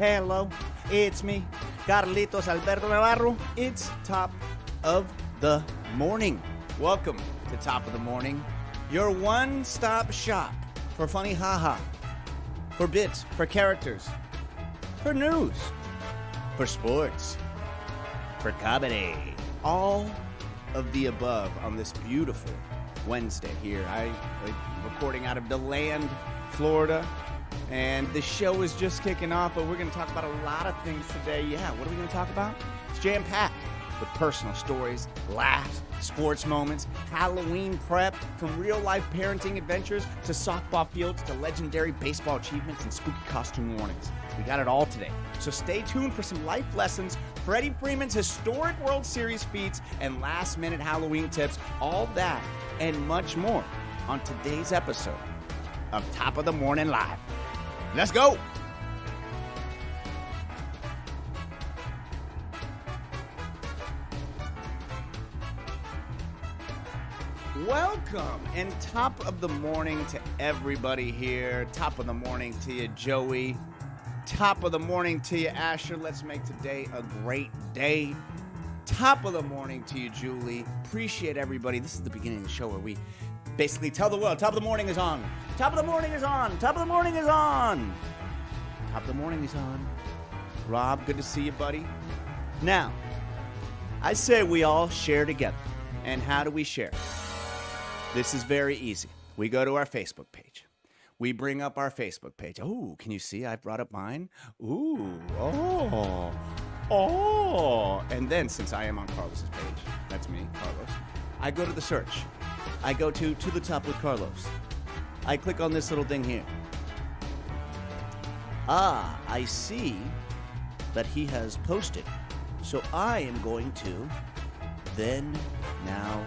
Hello, it's me, Carlitos Alberto Navarro. It's top of the morning. Welcome to Top of the Morning, your one-stop shop for funny haha, for bits, for characters, for news, for sports, for comedy. All of the above on this beautiful Wednesday here. I'm recording out of DeLand, Florida. And the show is just kicking off, but we're going to talk about a lot of things today. Yeah, what are we going to talk about? It's jam-packed with personal stories, laughs, sports moments, Halloween prep, from real-life parenting adventures to softball fields to legendary baseball achievements and spooky costume warnings. We got it all today. So stay tuned for some life lessons, Freddie Freeman's historic World Series feats, and last-minute Halloween tips. All that and much more on today's episode of Top of the Morning Live. Let's go! Welcome and top of the morning to everybody here. Top of the morning to you, Joey. Top of the morning to you, Asher. Let's make today a great day. Top of the morning to you, Julie. Appreciate everybody. This is the beginning of the show where we basically tell the world, top of the morning is on. Top of the morning is on. Top of the morning is on. Top of the morning is on. Rob, good to see you, buddy. Now, I say we all share together. And how do we share? This is very easy. We go to our Facebook page. We bring up our Facebook page. Oh, can you see I brought up mine? Ooh, oh. And then, since I am on Carlos's page, that's me, Carlos, I go to the search. I go to the top with Carlos. I click on this little thing here. Ah, I see that he has posted. So I am going to then now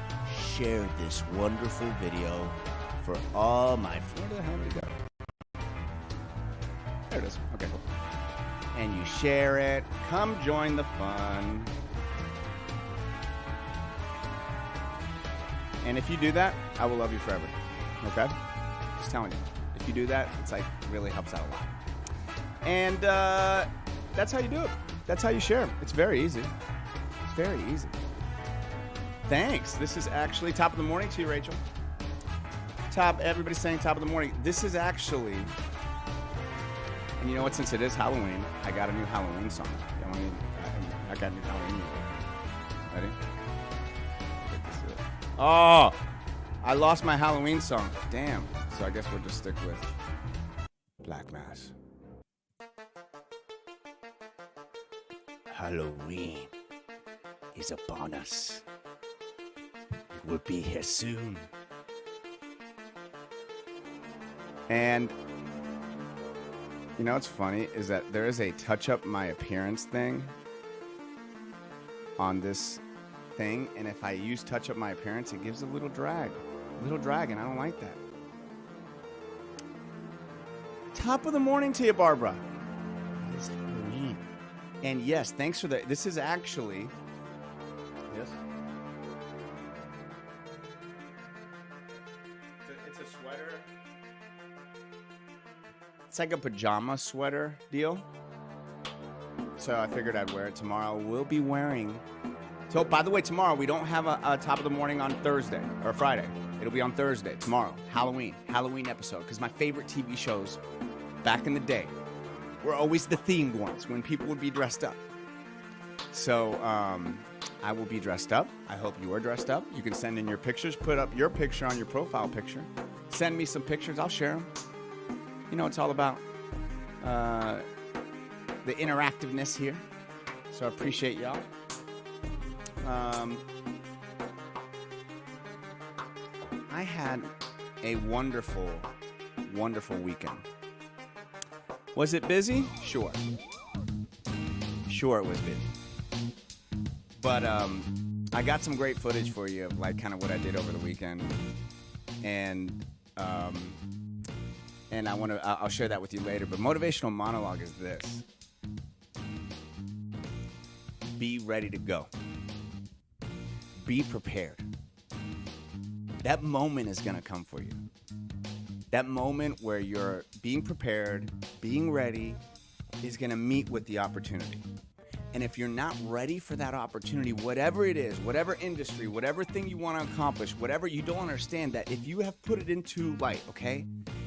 share this wonderful video for all my... Where the hell did it go? There it is. Okay, cool. And you share it. Come join the fun. And if you do that, I will love you forever. Okay? Just telling you. If you do that, it's like really helps out a lot. And that's how you do it. That's how you share. It's very easy. It's very easy. Thanks. This is actually top of the morning to you, Rachel. Everybody's saying top of the morning. This is actually, and you know what? Since it is Halloween, I got a new Halloween song. I got a new Halloween music. Ready? Oh, I lost my Halloween song. Damn. So I guess we'll just stick with Black Mass. Halloween is upon us. It will be here soon. And you know what's funny is that there is a touch up my appearance thing on this thing, and if I use touch up my appearance, it gives a little drag, and I don't like that. Top of the morning to you, Barbara. It is Halloween. And yes, thanks for that. This is actually, yes. It's a sweater. It's like a pajama sweater deal. So I figured I'd wear it tomorrow. We'll be wearing. So, by the way, tomorrow we don't have a top of the morning on Thursday or Friday. It'll be on Thursday, tomorrow. Halloween episode. Because my favorite TV shows back in the day were always the themed ones when people would be dressed up. So, I will be dressed up. I hope you are dressed up. You can send in your pictures. Put up your picture on your profile picture. Send me some pictures. I'll share them. You know, it's all about the interactiveness here. So I appreciate y'all. I had a wonderful, wonderful weekend. Was it busy? Sure. Sure it was busy. But I got some great footage for you of like kind of what I did over the weekend. And I'll share that with you later. But motivational monologue is this. Be ready to go. Be prepared. That moment is going to come for you. That moment where you're being prepared, being ready, is going to meet with the opportunity. And if you're not ready for that opportunity, whatever it is, whatever industry, whatever thing you want to accomplish, whatever, you don't understand that if you have put it into light, okay,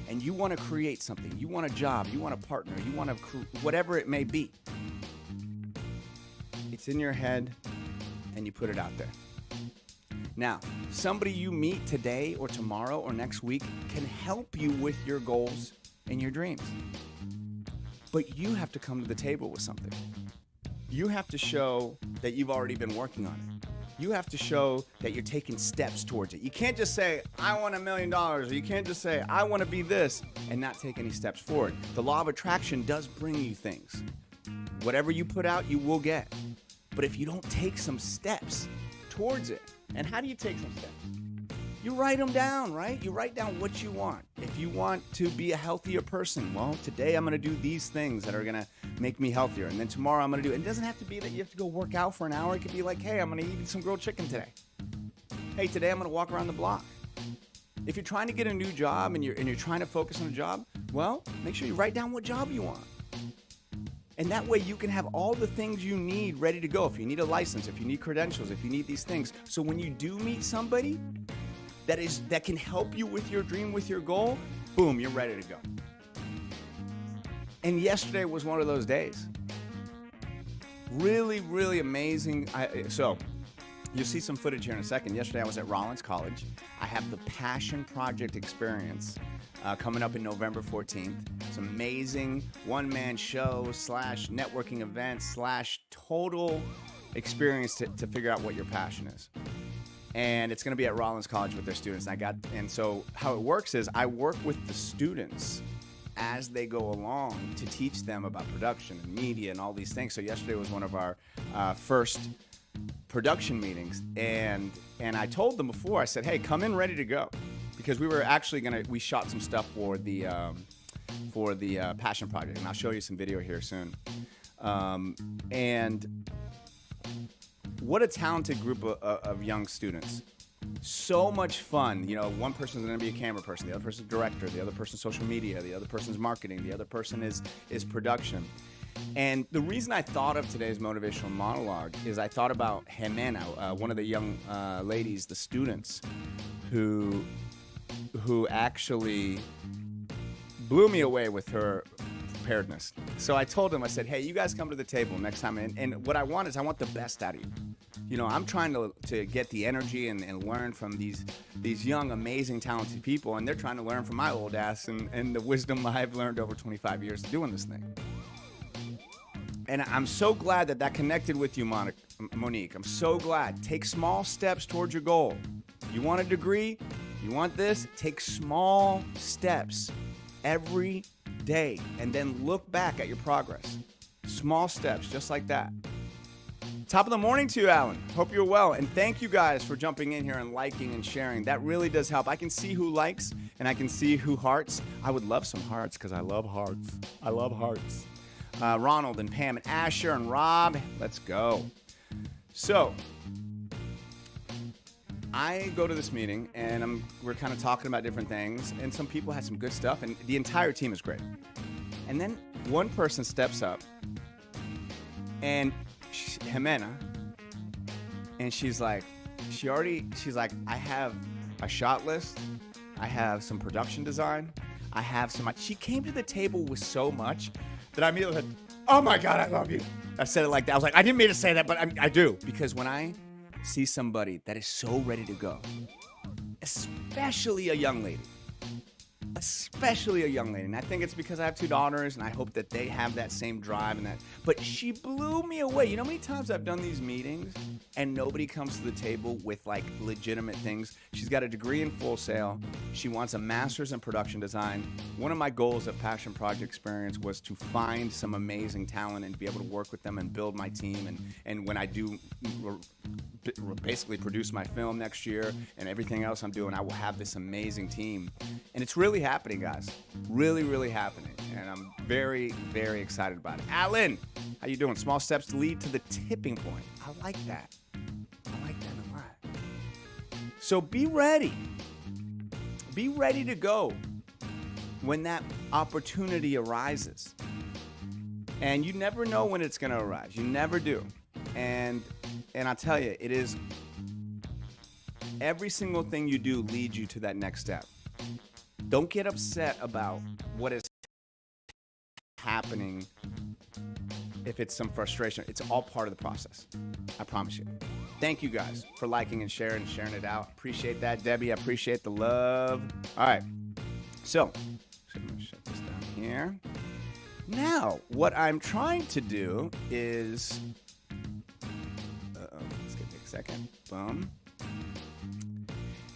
and you want to create something, you want a job, you want a partner, you want to, whatever it may be, it's in your head and you put it out there. Now, somebody you meet today or tomorrow or next week can help you with your goals and your dreams. But you have to come to the table with something. You have to show that you've already been working on it. You have to show that you're taking steps towards it. You can't just say, I want $1 million, or you can't just say, I want to be this, and not take any steps forward. The law of attraction does bring you things. Whatever you put out, you will get. But if you don't take some steps towards it, and how do you take some steps? You write them down, right? You write down what you want. If you want to be a healthier person, well, today I'm going to do these things that are going to make me healthier. And then tomorrow I'm going to do it. It doesn't have to be that you have to go work out for an hour. It could be like, hey, I'm going to eat some grilled chicken today. Hey, today I'm going to walk around the block. If you're trying to get a new job and you're trying to focus on a job, well, make sure you write down what job you want. And that way you can have all the things you need ready to go. If you need a license, if you need credentials, if you need these things. So when you do meet somebody that can help you with your dream, with your goal, boom, you're ready to go. And yesterday was one of those days. Really, really amazing. So you'll see some footage here in a second. Yesterday I was at Rollins College. I have the Passion Project Experience coming up in November 14th. It's an amazing one-man show / networking event / total experience to figure out what your passion is. And it's going to be at Rollins College with their students. And so how it works is I work with the students as they go along to teach them about production and media and all these things. So yesterday was one of our first production meetings, and I told them before, I said, hey, come in ready to go, because we were actually we shot some stuff for the Passion Project, and I'll show you some video here soon. And what a talented group of young students. So much fun. You know, one person's going to be a camera person, the other person's director, the other person's social media, the other person's marketing, the other person is production. And the reason I thought of today's motivational monologue is I thought about Jimena, one of the young ladies, the students, who actually blew me away with her preparedness. So I told them, I said, hey, you guys come to the table next time, and what I want is I want the best out of you. You know, I'm trying to get the energy and learn from these young, amazing, talented people, and they're trying to learn from my old ass and the wisdom I've learned over 25 years doing this thing. And I'm so glad that connected with you, Monique. I'm so glad. Take small steps towards your goal. You want a degree? You want this? Take small steps every day, and then look back at your progress. Small steps, just like that. Top of the morning to you, Alan. Hope you're well. And thank you guys for jumping in here and liking and sharing. That really does help. I can see who likes and I can see who hearts. I would love some hearts because I love hearts. I love hearts. Ronald and Pam and Asher and Rob. Let's go. So I go to this meeting and we're kind of talking about different things, and some people had some good stuff, and the entire team is great. And then one person steps up, and Jimena, and she's like, I have a shot list, I have some production design, I have some. She came to the table with so much that I immediately said, oh my God, I love you. I said it like that. I was like, I didn't mean to say that, but I do. Because when I see somebody that is so ready to go, especially a young lady, and I think it's because I have 2 daughters, and I hope that they have that same drive and that. But she blew me away. You know how many times I've done these meetings and nobody comes to the table with like legitimate things? She's got a degree in Full Sail. She wants a master's in production design. One of my goals of Passion Project Experience was to find some amazing talent and to be able to work with them and build my team. And when I do basically produce my film next year and everything else I'm doing, I will have this amazing team. And it's really happening, guys. Really, really happening. And I'm very, very excited about it. Alan, how you doing? Small steps to lead to the tipping point. I like that. I like that a lot. So be ready. Be ready to go when that opportunity arises. And you never know when it's going to arrive. You never do. And I'll tell you, it is every single thing you do leads you to that next step. Don't get upset about what is happening if it's some frustration. It's all part of the process. I promise you. Thank you guys for liking and sharing it out. Appreciate that, Debbie. I appreciate the love. All right. So I'm going to shut this down here. Now, what I'm trying to do is... let's take a second. Boom.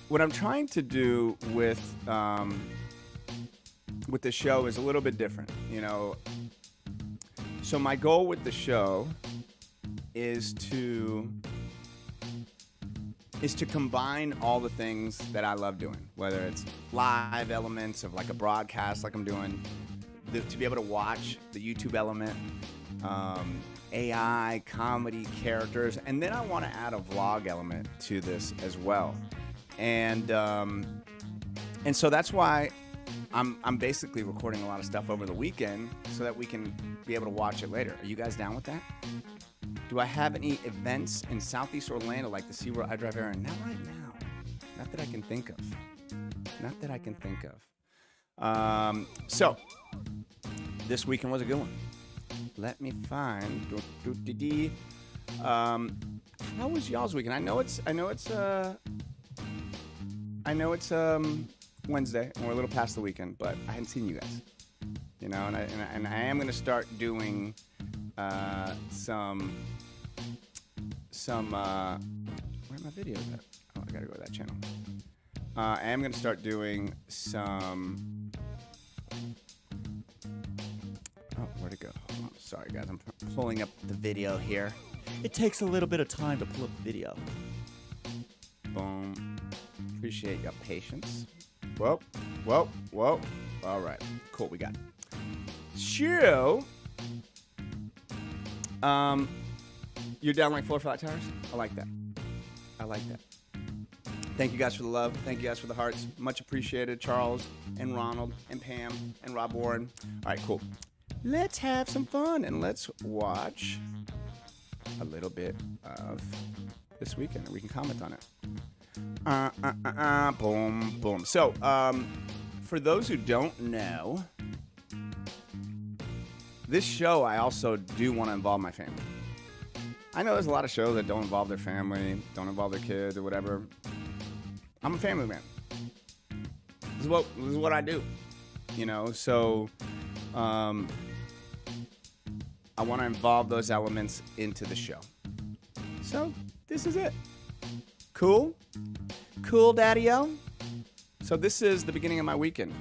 What I'm trying to do with the show is a little bit different, you know. So my goal with the show is to combine all the things that I love doing, whether it's live elements of like a broadcast like I'm doing, to be able to watch the YouTube element, AI, comedy, characters, and then I want to add a vlog element to this as well. And so that's why I'm basically recording a lot of stuff over the weekend so that we can be able to watch it later. Are you guys down with that? Do I have any events in Southeast Orlando like the SeaWorld iDrive area? Not right now. Not that I can think of. Not that I can think of. So this weekend was a good one. Let me find. How was y'all's weekend? I know it's Wednesday and we're a little past the weekend, but I hadn't seen you guys. You know, and I am gonna start doing some where are my videos at? Oh, I gotta go to that channel. I am gonna start doing some. Oh, where'd it go? Hold on. Sorry, guys. I'm pulling up the video here. It takes a little bit of time to pull up the video. Boom. Appreciate your patience. Whoa. All right. Cool. We got it. So, you're down like 4 flat tires? I like that. Thank you guys for the love. Thank you guys for the hearts. Much appreciated. Charles and Ronald and Pam and Rob Warren. All right, cool. Let's have some fun and let's watch a little bit of this weekend and we can comment on it. Boom. So, for those who don't know, this show, I also do want to involve my family. I know there's a lot of shows that don't involve their family, don't involve their kids or whatever. I'm a family man. This is what I do, you know. So, I want to involve those elements into the show. So this is it. Cool, Daddy-o. So this is the beginning of my weekend.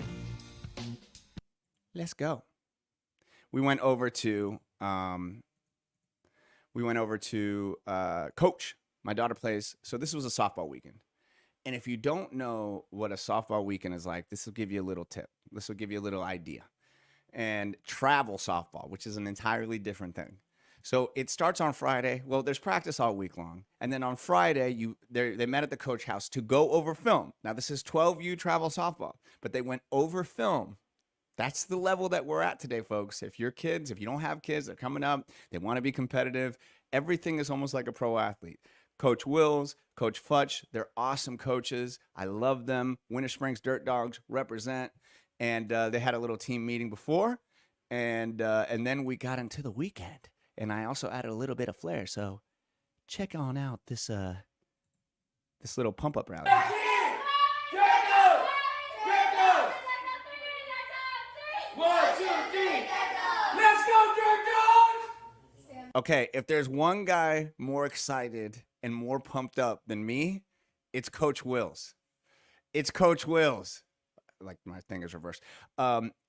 Let's go. We went over to Coach. My daughter plays. So this was a softball weekend. And if you don't know what a softball weekend is like, this will give you a little tip. This will give you a little idea. And travel softball, which is an entirely different thing. So it starts on Friday. Well, there's practice all week long. And then on Friday, they met at the coach house to go over film. Now, this is 12U travel softball, but they went over film. That's the level that we're at today, folks. If your kids, if you don't have kids, they're coming up, they want to be competitive. Everything is almost like a pro athlete. Coach Wills, Coach Futch, they're awesome coaches. I love them. Winter Springs Dirt Dogs represent. And they had a little team meeting before. And then we got into the weekend. And I also added a little bit of flair. So check on out this little pump-up rally. Okay, if there's one guy more excited and more pumped up than me, it's Coach Wills. It's Coach Wills. Like my thing is reversed.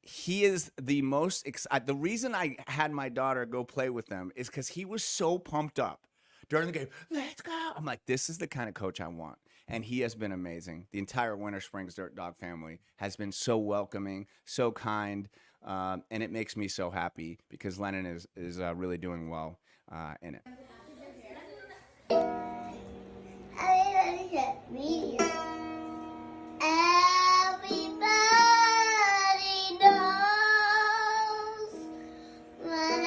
He is the most excited. The reason I had my daughter go play with them is because he was so pumped up during the game. Let's go. I'm like, this is the kind of coach I want. And he has been amazing. The entire Winter Springs Dirt Dog family has been so welcoming, so kind. And it makes me so happy because Lennon is really doing well in it. Everybody knows when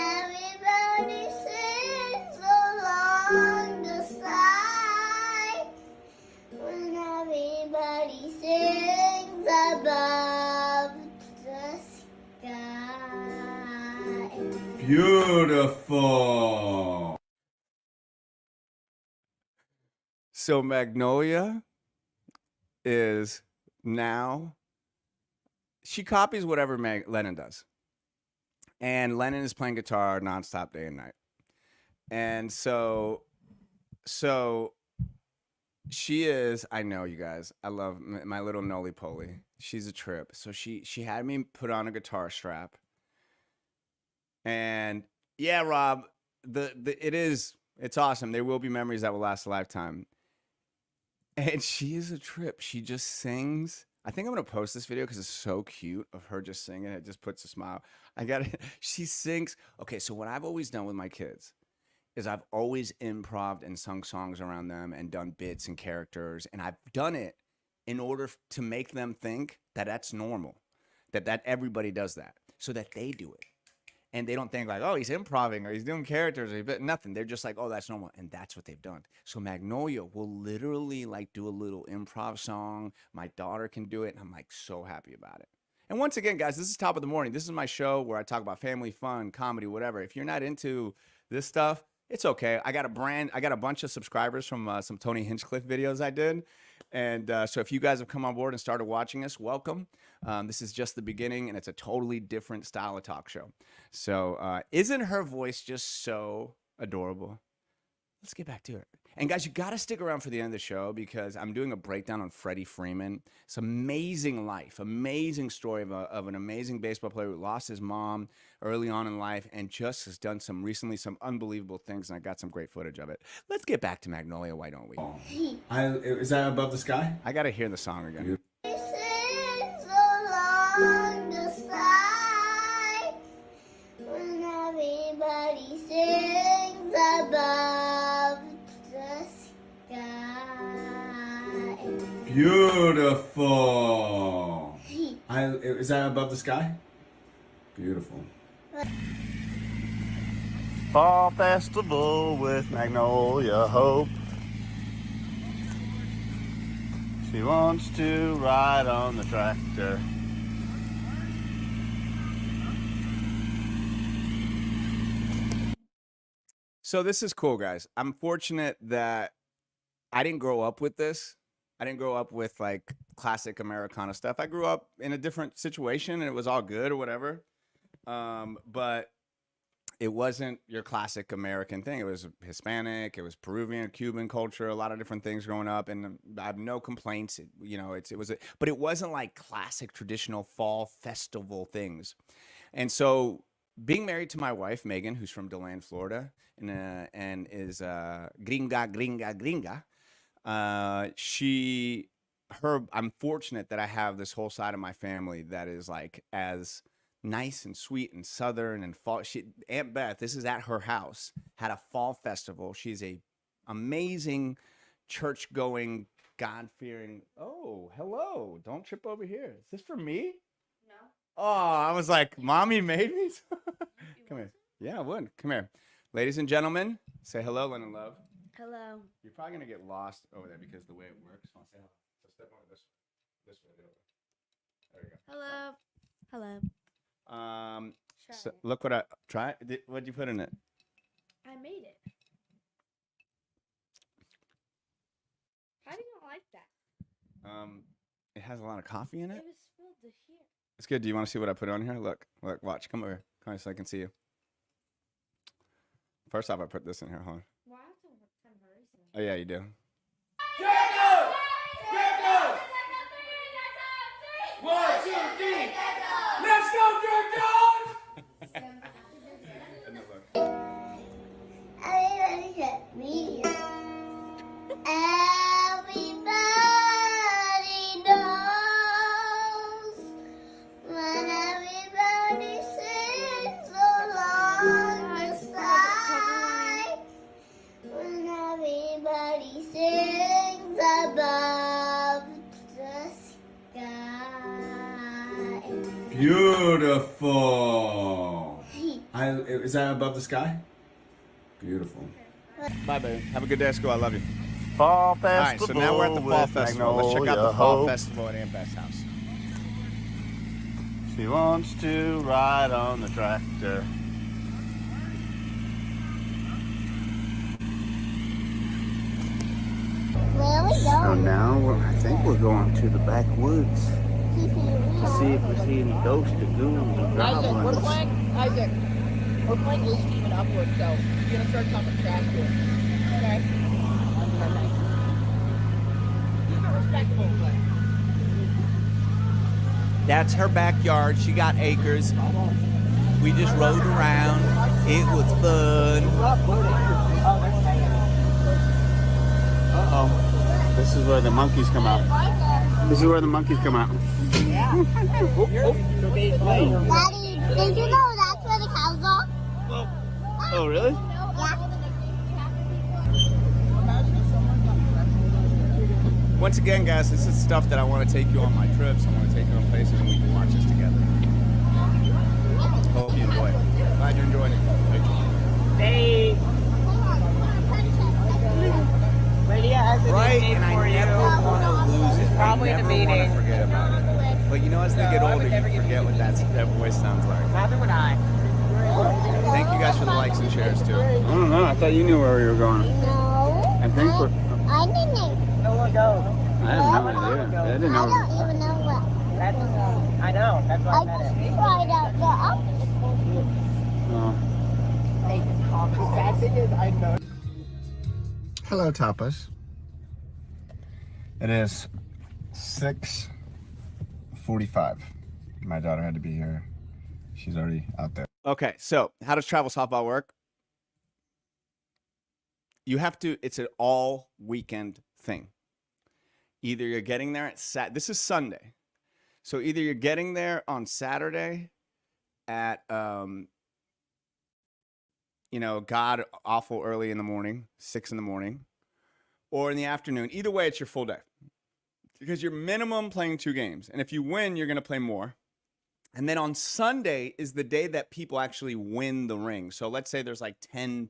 Beautiful. So Magnolia is now, she copies whatever Lennon does. And Lennon is playing guitar nonstop day and night. And so she is, I know you guys, I love my little Noli Poly. She's a trip. So she had me put on a guitar strap. And yeah, Rob, it's awesome. There will be memories that will last a lifetime. And she is a trip. She just sings. I think I'm going to post this video because it's so cute of her just singing. It just puts a smile. She sings. Okay, so what I've always done with my kids is I've always improv'd and sung songs around them and done bits and characters. And I've done it in order to make them think that that's normal, that everybody does that, so that they do it. And they don't think like, oh, he's improving or he's doing characters or nothing. They're just like, oh, that's normal. And that's what they've done. So Magnolia will literally like do a little improv song. My daughter can do it. And I'm like so happy about it. And once again, guys, this is Top of the Morning. This is my show where I talk about family, fun, comedy, whatever. If you're not into this stuff, it's okay. I got a bunch of subscribers from some Tony Hinchcliffe videos I did. And so if you guys have come on board and started watching us, welcome. This is just the beginning, and it's a totally different style of talk show. So isn't her voice just so adorable? Let's get back to it. And guys, you got to stick around for the end of the show because I'm doing a breakdown on Freddie Freeman. It's amazing life, amazing story of an amazing baseball player who lost his mom early on in life and just has done recently some unbelievable things, and I got some great footage of it. Let's get back to Magnolia, why don't we? Is that Above the Sky? I got to hear the song again. Sings along the side when everybody sings above the sky. Beautiful. Is that Above the Sky? Beautiful. Fall Festival with Magnolia Hope. She wants to ride on the tractor. So this is cool, guys. I'm fortunate that I didn't grow up with this. I didn't grow up with like classic Americana stuff. I grew up in a different situation and it was all good or whatever. But it wasn't your classic American thing. It was Hispanic, it was Peruvian, Cuban culture, a lot of different things growing up, and I have no complaints. But it wasn't like classic traditional fall festival things. And so being married to my wife, Megan, who's from DeLand, Florida, and is gringa. I'm fortunate that I have this whole side of my family that is like as nice and sweet and southern and fall. Aunt Beth, this is at her house, had a fall festival. She's a amazing church-going, God-fearing. Oh, hello! Don't trip over here. Is this for me? No. Oh, I was like, Mommy made me. Come here. Yeah, I would. Come here, ladies and gentlemen. Say hello, Lennon Love. Hello. You're probably gonna get lost over there because the way it works. I'll say hello. So step over this way. There you go. Hello. Hello. So look what I try. What'd you put in it? I made it. How do you not like that? It has a lot of coffee in it. It was filled to here. It's good. Do you want to see what I put on here? Look, watch. Come over. Come here so I can see you. First off, I put this in here. Hold on. Well, I have to kind of hurry some. Oh yeah, you do. One, two, three. Let's go, Dragons! Everybody get me. Everybody knows when everybody sings along the side. When everybody sings above the sky. Beautiful. Is that Above the Sky? Beautiful. Bye, baby. Have a good day at school. I love you. Fall All right, Festival so now we're at the Fall with Festival. Let's check out Magnolia the Fall Hope. Festival at Aunt Beth's house. She wants to ride on the tractor. Really So don't. now I think we're going to the backwoods to see if we see any ghosts or goons or Isaac, we're goblins. playing. Isaac, we're playing loose team and upward, so you're gonna start talking trash to us. Okay. Keep it respectable, but. That's her backyard. She got acres. We just rode around. It was fun. Uh-oh. This is where the monkeys come out. This is where the monkeys come out. Daddy, did you know that's where the cows are? Oh, really? Yeah. Once again, guys, this is stuff that I want to take you on my trips. I want to take you on places and we can watch this together. Hope you enjoy it. Glad you're enjoying it. Thank you. Hey. Lydia has a Right, nickname and I for never you. want to lose it. Probably I in the never want to meeting. forget about it. But you know, as they get No, I older, would never you get forget what that voice sounds like. Neither would I. Thank you guys for the likes and shares, too. I don't know. I thought you knew where we were going. No. I think we're... I didn't know. No one goes. I had no idea. I didn't I know. don't even know what. That's, I know. That's why I I said just it. tried out the opposite. Oh. The sad thing is, I know. Hello, Tapas. It is 6:45. My daughter had to be here. She's already out there. Okay, so how does travel softball work? You have to, it's an all weekend thing. Either you're getting there at this is Sunday. So either you're getting there on Saturday at, God awful early in the morning, 6 in the morning, or in the afternoon. Either way, it's your full day. Because you're minimum playing 2 games. And if you win, you're going to play more. And then on Sunday is the day that people actually win the ring. So let's say there's like 10,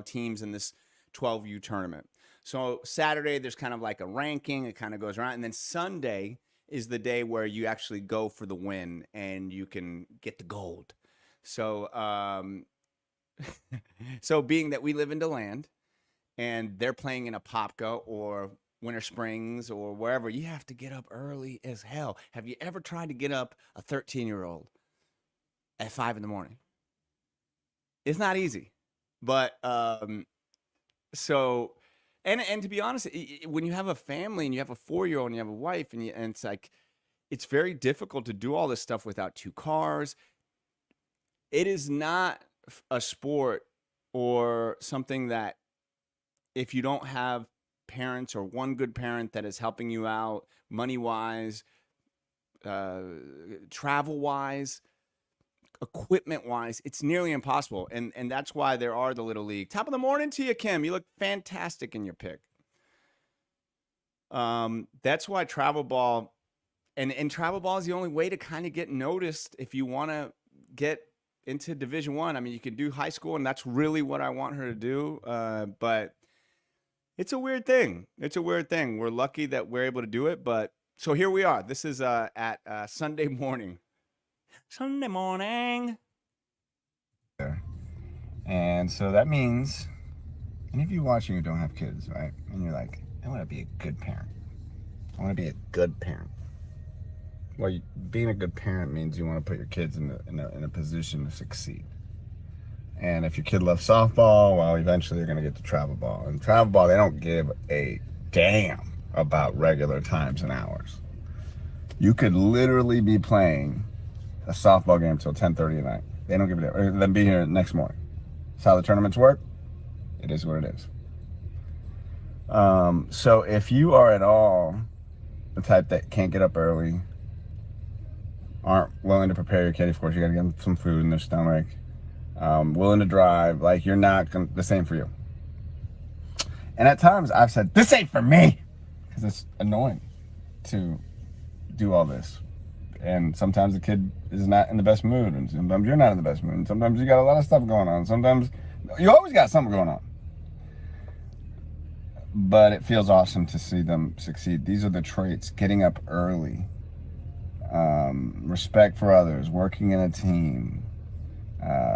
teams in this 12U tournament. So Saturday, there's kind of like a ranking. It kind of goes around. And then Sunday is the day where you actually go for the win and you can get the gold. So, so being that we live in DeLand and they're playing in a Popka or Winter Springs or wherever, you have to get up early as hell. Have you ever tried to get up a 13-year-old at 5 in the morning? It's not easy, but so and to be honest, when you have a family and you have a 4-year-old and you have a wife and it's like it's very difficult to do all this stuff without 2 cars. It is not a sport or something that if you don't have parents or one good parent that is helping you out money-wise, travel-wise, equipment-wise, it's nearly impossible. And that's why there are the Little League. Top of the morning to you, Kim. You look fantastic in your pick. That's why travel ball, and travel ball is the only way to kind of get noticed if you want to get into Division I. I mean, you can do high school, and that's really what I want her to do. But it's a weird thing. It's a weird thing. We're lucky that we're able to do it. But so here we are. This is at Sunday morning. Sunday morning. And so that means any of you watching who don't have kids, right? And you're like, I want to be a good parent. I want to be a good parent. Well, being a good parent means you want to put your kids in a position to succeed. And if your kid loves softball, well, eventually you're going to get to travel ball. And travel ball, they don't give a damn about regular times and hours. You could literally be playing a softball game till 10:30 at night. They don't give a damn. Or then be here next morning. That's how the tournaments work. It is what it is. So if you are at all the type that can't get up early, aren't willing to prepare your kid, of course, you got to get them some food in their stomach, willing to drive, like you're not gonna, the same for you. And at times I've said, this ain't for me, because it's annoying to do all this. And sometimes the kid is not in the best mood, and sometimes you're not in the best mood, and sometimes you got a lot of stuff going on. Sometimes you always got something going on. But it feels awesome to see them succeed. These are the traits: getting up early, respect for others, working in a team,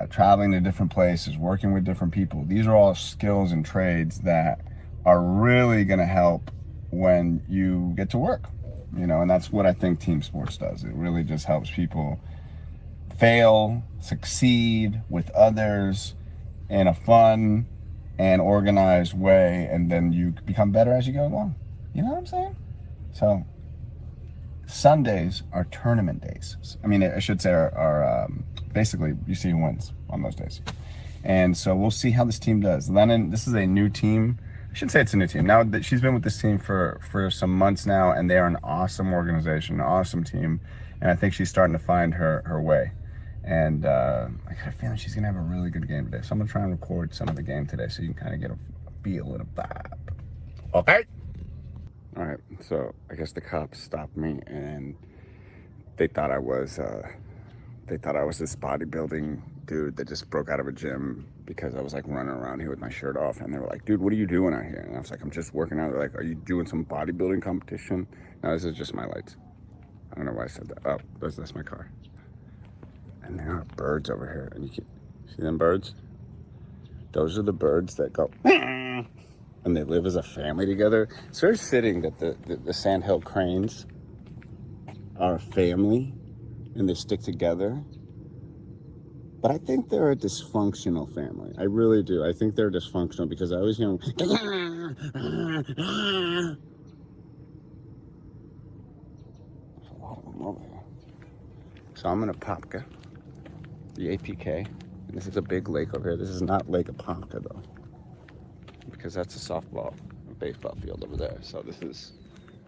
traveling to different places, working with different people. These are all skills and trades that are really going to help when you get to work, you know, and that's what I think team sports does. It really just helps people fail, succeed with others in a fun and organized way, and then you become better as you go along. You know what I'm saying? So Sundays are tournament days. I mean, I should say are basically you see who wins on those days. And so we'll see how this team does. Lennon, this is a new team. I shouldn't say it's a new team. Now that she's been with this team for some months now, and they are an awesome organization, an awesome team. And I think she's starting to find her way. And I got a feeling she's gonna have a really good game today. So I'm gonna try and record some of the game today so you can kind of get a feel and a vibe. Okay? All right, so I guess the cops stopped me and they thought I was this bodybuilding dude that just broke out of a gym because I was like running around here with my shirt off, and they were like, dude, what are you doing out here? And I was like, I'm just working out. They're like, are you doing some bodybuilding competition? No, this is just my lights. I don't know why I said that. Oh, that's my car. And there are birds over here, and you can see them birds? Those are the birds that go and they live as a family together. It's very fitting that the sandhill cranes are a family and they stick together. But I think they're a dysfunctional family. I really do. I think they're dysfunctional because I always hear them. There's a lot of them over here. So I'm in Apopka, the APK. And this is a big lake over here. This is not Lake Apopka though, because that's a softball, baseball field over there. So this is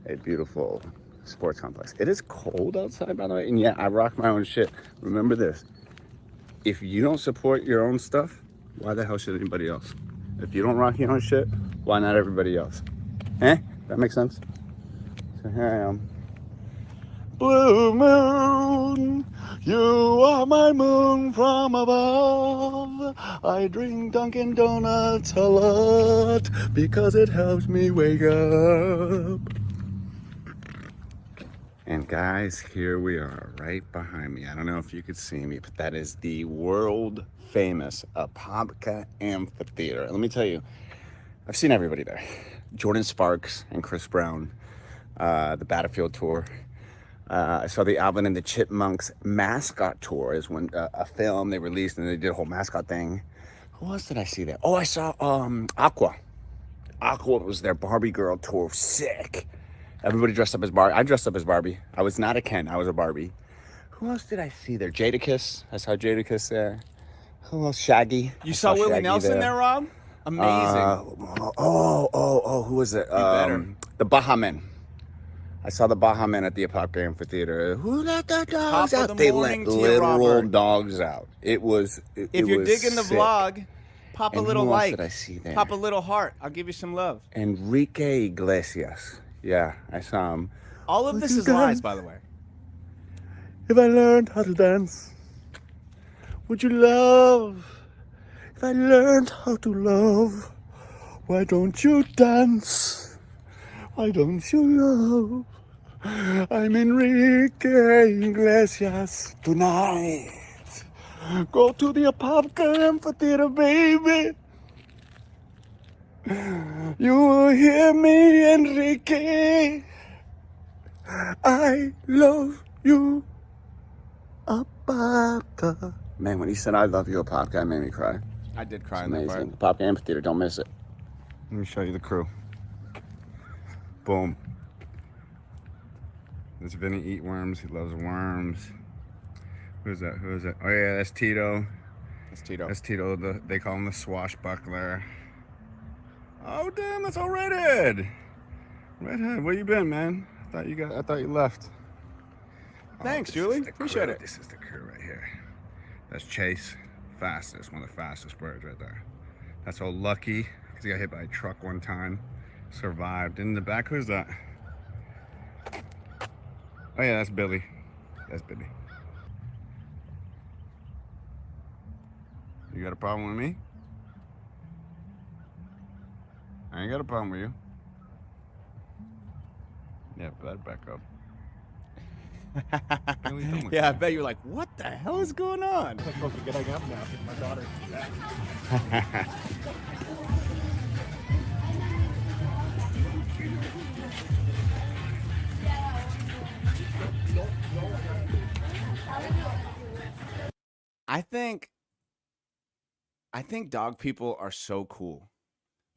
a beautiful sports complex. It is cold outside, by the way. And yeah, I rock my own shit. Remember this. If you don't support your own stuff, why the hell should anybody else? If you don't rock your own shit, why not everybody else? That makes sense? So here I am. Blue moon, you are my moon from above. I drink Dunkin' Donuts a lot because it helps me wake up. And guys, here we are, right behind me. I don't know if you could see me, but that is the world famous Apopka Amphitheater. Let me tell you, I've seen everybody there. Jordan Sparks and Chris Brown, the Battlefield Tour. I saw the Alvin and the Chipmunks mascot tour is when a film they released and they did a whole mascot thing. Who else did I see there? Oh, I saw Aqua. Aqua was their Barbie girl tour. Sick. Everybody dressed up as Barbie. I dressed up as Barbie. I was not a Ken. I was a Barbie. Who else did I see there? Jadakiss. I saw Jadakiss there. Who else? Shaggy. You saw Willie Shaggy Nelson there, Rob? Amazing. Who was it? The Baha Men. I saw the Baha Men at the Apopka Amphitheater. Who let the dogs out? They let literal dogs out. If you're digging the vlog, pop a little like. like. Did I see there? Pop a little heart. I'll give you some love. Enrique Iglesias. Yeah, I saw him. All of this is lies, by the way. If I learned how to dance, would you love? If I learned how to love, why don't you dance? Why don't you love? I'm Enrique Iglesias tonight. Go to the Apopka Amphitheater, baby. You will hear me, Enrique. I love you, Apopka. Man, when he said I love you, Apopka, it made me cry. I did cry It's in that amazing. part. Apopka Amphitheater, don't miss it. Let me show you the crew. Boom. This Vinny eat worms. He loves worms. Who is that? Who is that? Oh yeah, that's Tito. That's Tito. That's Tito. They call him the swashbuckler. Oh damn, that's all redhead. Redhead, where you been, man? I thought you left. Thanks, This Julie. is the Appreciate crew. it. This is the crew right here. That's Chase, fastest, one of the fastest birds right there. That's old Lucky, because he got hit by a truck one time, survived. In the back, who's that? Oh yeah, that's Billy. That's Billy. You got a problem with me? I ain't got a problem with you. Yeah, better back up. Billy, don't look Yeah, I at me. bet you're like, what the hell is going on? I'm supposed to be getting up now because my daughter's back. I think dog people are so cool.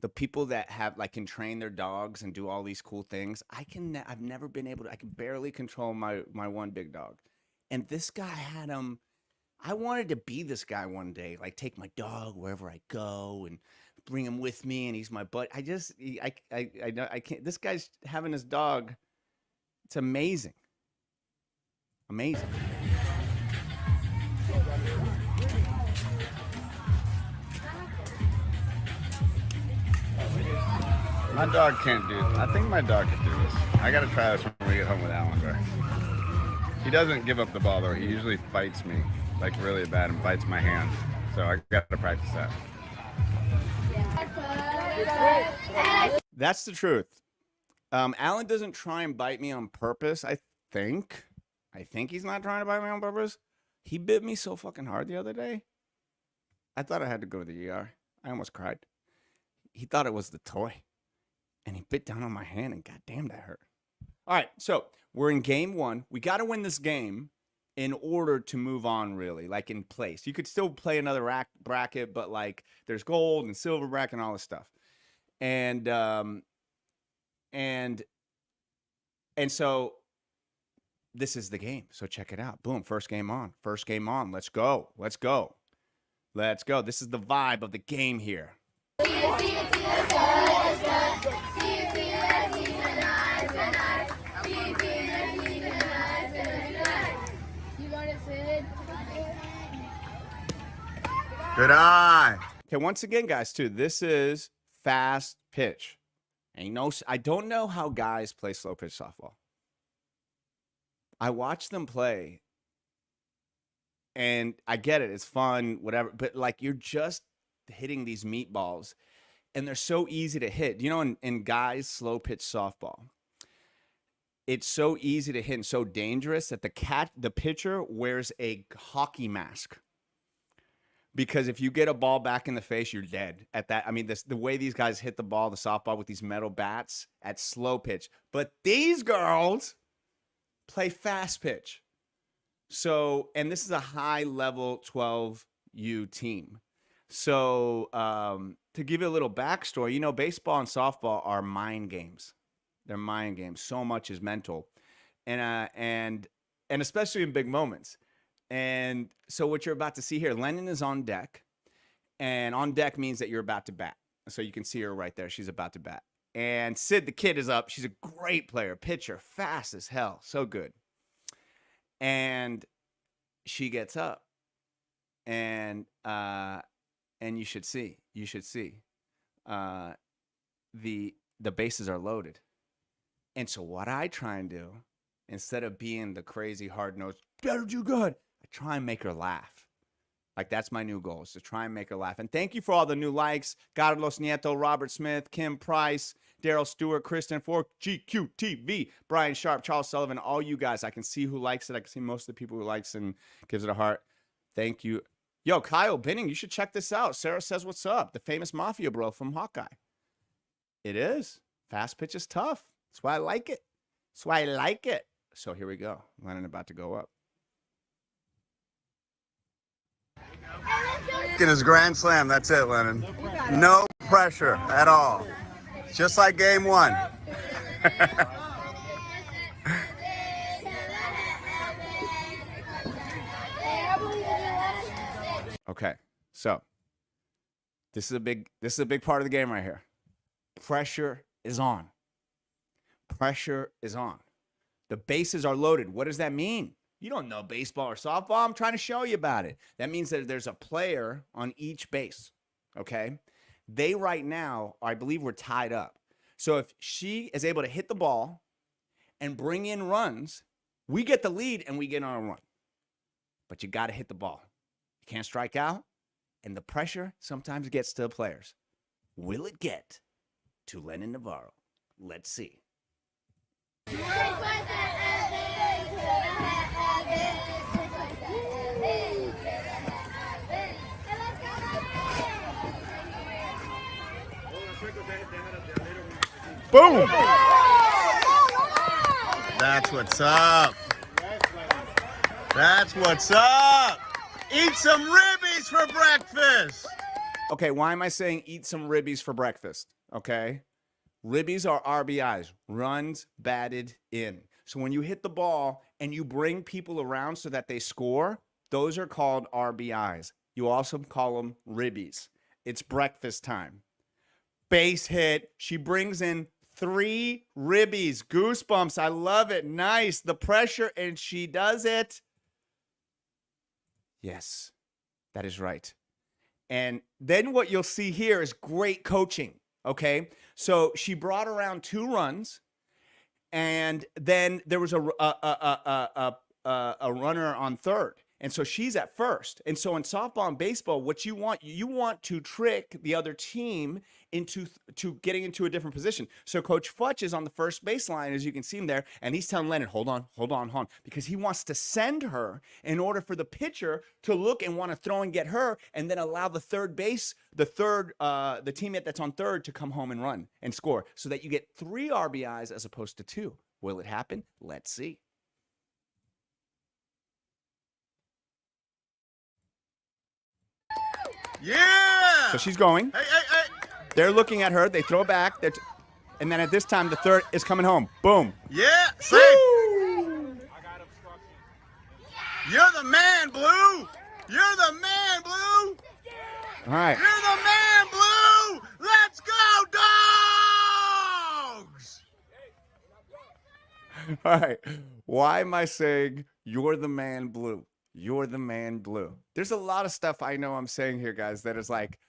The people that have like can train their dogs and do all these cool things. I've never been able to. I can barely control my one big dog, and this guy had him. I wanted to be this guy one day, like take my dog wherever I go and bring him with me, and he's my butt. I can't. This guy's having his dog. It's amazing, amazing. My dog can't do this. I think my dog can do this. I gotta try this when we get home with Alan. He doesn't give up the ball though. He usually fights me like really bad and bites my hand. So I gotta practice that. That's the truth. Alan doesn't try and bite me on purpose. I think he's not trying to bite me on purpose. He bit me so fucking hard the other day. I thought I had to go to the ER. I almost cried. He thought it was the toy. And he bit down on my hand, and goddamn, that hurt. All right, so we're in game 1. We got to win this game in order to move on, really, like in place. You could still play another bracket, but like there's gold and silver bracket and all this stuff. And so this is the game. So check it out. Boom, first game on. First game on. Let's go. Let's go. Let's go. This is the vibe of the game here. Good eye. Okay, once again, guys, too, this is fast pitch. I don't know how guys play slow pitch softball. I watch them play, and I get it. It's fun, whatever. But, like, you're just hitting these meatballs, and they're so easy to hit. You know, in guys' slow pitch softball, it's so easy to hit and so dangerous that the pitcher wears a hockey mask. Because if you get a ball back in the face, you're dead at that. I mean, the way these guys hit the ball, the softball with these metal bats at slow pitch. But these girls play fast pitch. So, and this is a high level 12U team. So, to give you a little backstory, you know, baseball and softball are mind games. They're mind games. So much is mental, and especially in big moments. And so what you're about to see here, Lennon is on deck, and on deck means that you're about to bat. So you can see her right there. She's about to bat. And Sid, the kid, is up. She's a great player, pitcher, fast as hell. So good. And she gets up, and you should see, the bases are loaded. And so what I try and do, instead of being the crazy hard-nosed, better do good, I try and make her laugh. Like, that's my new goal, is to try and make her laugh. And thank you for all the new likes. Carlos Nieto, Robert Smith, Kim Price, Daryl Stewart, Kristen Fork, GQTV, Brian Sharp, Charles Sullivan, all you guys. I can see who likes it. I can see most of the people who likes and gives it a heart. Thank you. Yo, Kyle Binning, you should check this out. Sarah says, what's up? The famous Mafia bro from Hawkeye. It is. Fast pitch is tough. That's why I like it. That's why I like it. So here we go. Lennon about to go up. In his grand slam, that's it, Lennon. No pressure at all. Just like game 1. Okay, so this is a big part of the game right here. Pressure is on. Pressure is on. The bases are loaded. What does that mean? You don't know baseball or softball. I'm trying to show you about it. That means that there's a player on each base, okay? They right now, I believe, we're tied up. So if she is able to hit the ball and bring in runs, we get the lead and we get on a run. But you got to hit the ball. You can't strike out, and the pressure sometimes gets to the players. Will it get to Lennon Navarro? Let's see. Boom. That's what's up. That's what's up. Eat some ribbies for breakfast. Okay, why am I saying eat some ribbies for breakfast? Okay. Ribbies are RBIs, runs batted in. So when you hit the ball and you bring people around so that they score, those are called RBIs. You also call them ribbies. It's breakfast time. Base hit. She brings in 3 ribbies. Goosebumps. I love it. Nice. The pressure, and she does it. Yes, that is right. And then what you'll see here is great coaching. Okay, so she brought around 2 runs, and then there was a runner on third, and so she's at first. And so in softball and baseball, what you want to trick the other team into getting into a different position. So Coach Futch is on the first baseline, as you can see him there, and he's telling Lennon, hold on, because he wants to send her in order for the pitcher to look and want to throw and get her, and then allow the teammate that's on third to come home and run and score, so that you get 3 RBIs as opposed to 2. Will it happen? Let's see. Yeah. So she's going. Hey. They're looking at her. They throw it back. And then at this time, the third is coming home. Boom. Yeah. Safe. You're the man, Blue. You're the man, Blue. All right. You're the man, Blue. Let's go, dogs. All right. Why am I saying you're the man, Blue? You're the man, Blue. There's a lot of stuff I know I'm saying here, guys, that is like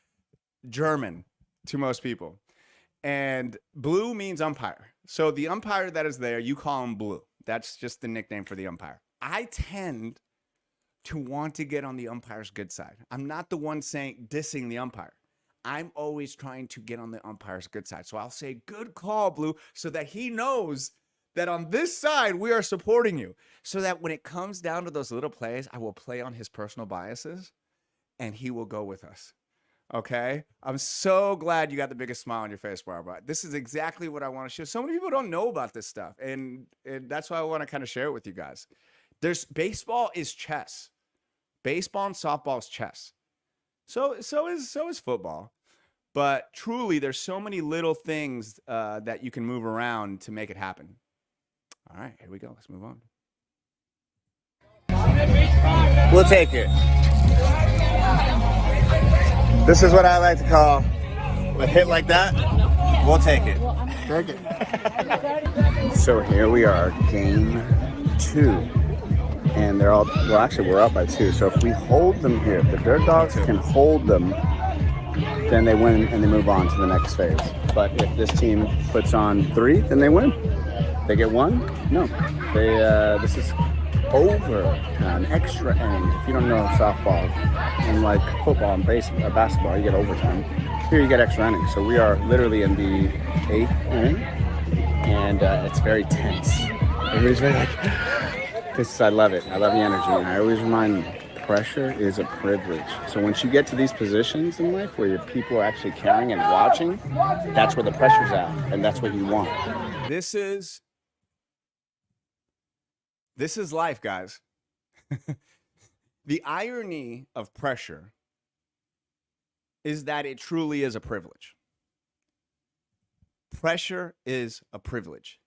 German to most people. And blue means umpire. So the umpire that is there, you call him Blue. That's just the nickname for the umpire. I tend to want to get on the umpire's good side. I'm not the one dissing the umpire. I'm always trying to get on the umpire's good side. So I'll say, good call, Blue, so that he knows that on this side, we are supporting you. So that when it comes down to those little plays, I will play on his personal biases and he will go with us. Okay? I'm so glad you got the biggest smile on your face, Barbara. This is exactly what I want to show. So many people don't know about this stuff. And that's why I want to kind of share it with you guys. Baseball is chess. Baseball and softball is chess. So is football. But truly, there's so many little things that you can move around to make it happen. All right, here we go. Let's move on. We'll take it. This is what I like to call a hit like that. We'll take it. Take it. So here we are, game 2. And they're all, well, actually, we're up by 2. So if we hold them here, if the Dirt Dogs can hold them, then they win and they move on to the next phase. But if this team puts on 3, then they win. They get 1? No. This is overtime, extra innings. If you don't know softball and like football and basketball, you get overtime. Here you get extra innings. So we are literally in the 8th inning, and it's very tense. Everybody's very like, I love it. I love the energy, and I always remind them, pressure is a privilege. So once you get to these positions in life where your people are actually caring and watching, that's where the pressure's at, and that's what you want. This is life, guys. The irony of pressure is that it truly is a privilege. Pressure is a privilege.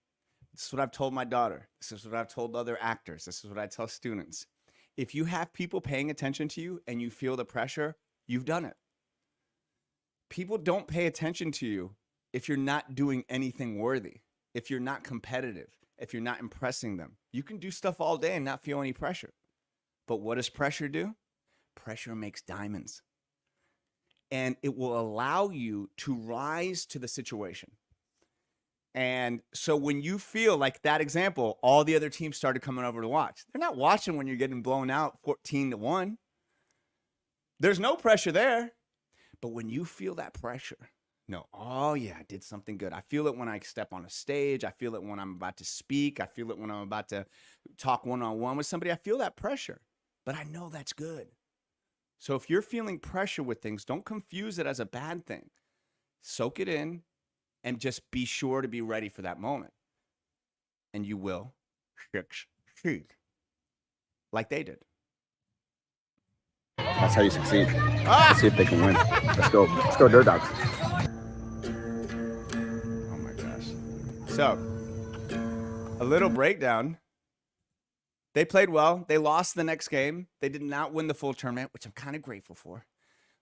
This is what I've told my daughter. This is what I've told other actors. This is what I tell students. If you have people paying attention to you and you feel the pressure, you've done it. People don't pay attention to you if you're not doing anything worthy, if you're not competitive, if you're not impressing them. You can do stuff all day and not feel any pressure. But what does pressure do? Pressure makes diamonds. And it will allow you to rise to the situation. And so when you feel like that example, all the other teams started coming over to watch. They're not watching when you're getting blown out 14-1. There's no pressure there. But when you feel that pressure, no, oh yeah, I did something good. I feel it when I step on a stage. I feel it when I'm about to speak. I feel it when I'm about to talk one-on-one with somebody. I feel that pressure, but I know that's good. So if you're feeling pressure with things, don't confuse it as a bad thing. Soak it in and just be sure to be ready for that moment. And you will succeed like they did. That's how you succeed. Let's see if they can win. Let's go. Let's go, Dirt Dogs. Oh my gosh. So, a little breakdown. They played well. They lost the next game. They did not win the full tournament, which I'm kind of grateful for.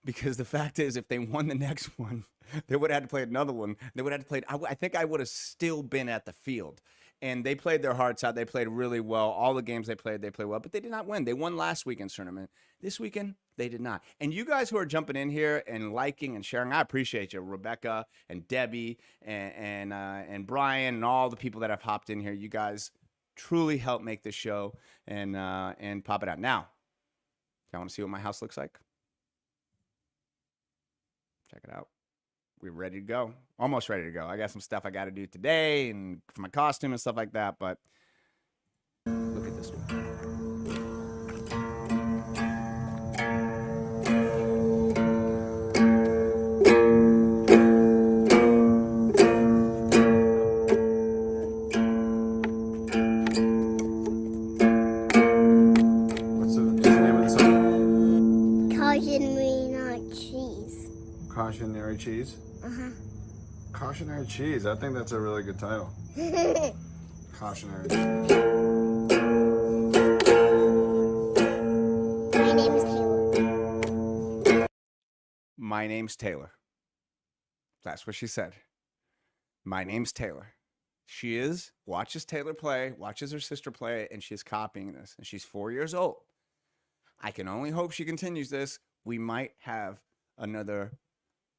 Because the fact is, if they won the next one, they would have had to play another one. They would have to play. I think I would have still been at the field. And they played their hearts out. They played really well. All the games they played well. But they did not win. They won last weekend's tournament. This weekend, they did not. And you guys who are jumping in here and liking and sharing, I appreciate you. Rebecca and Debbie and Brian and all the people that have hopped in here. You guys truly help make this show and pop it out. Now, y'all want to see what my house looks like? Check it out. We're ready to go. Almost ready to go. I got some stuff I got to do today and for my costume and stuff like that, but look at this one. What's the name of the song? Cautionary not cheese. Cautionary cheese? Uh-huh. Cautionary cheese. I think that's a really good title. Cautionary. My name is Taylor. My name's Taylor. That's what she said. My name's Taylor. She watches Taylor play, watches her sister play, and she's copying this. And she's 4 years old. I can only hope she continues this. We might have another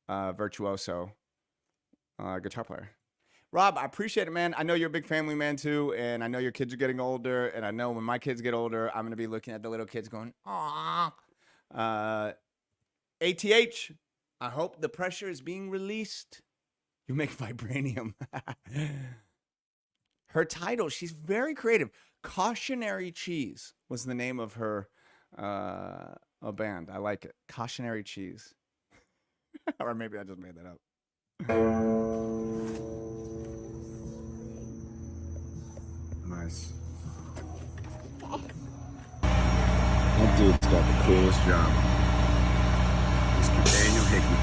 virtuoso guitar player. Rob, I appreciate it, man. I know you're a big family man too, and I know your kids are getting older, and I know when my kids get older, I'm going to be looking at the little kids going, "Aw." ATH, I hope the pressure is being released. You make vibranium. Her title, she's very creative. Cautionary Cheese was the name of her a band. I like it. Cautionary Cheese. Or maybe I just made that up. Nice. That dude's got the coolest job. Mr. Daniel Hickey.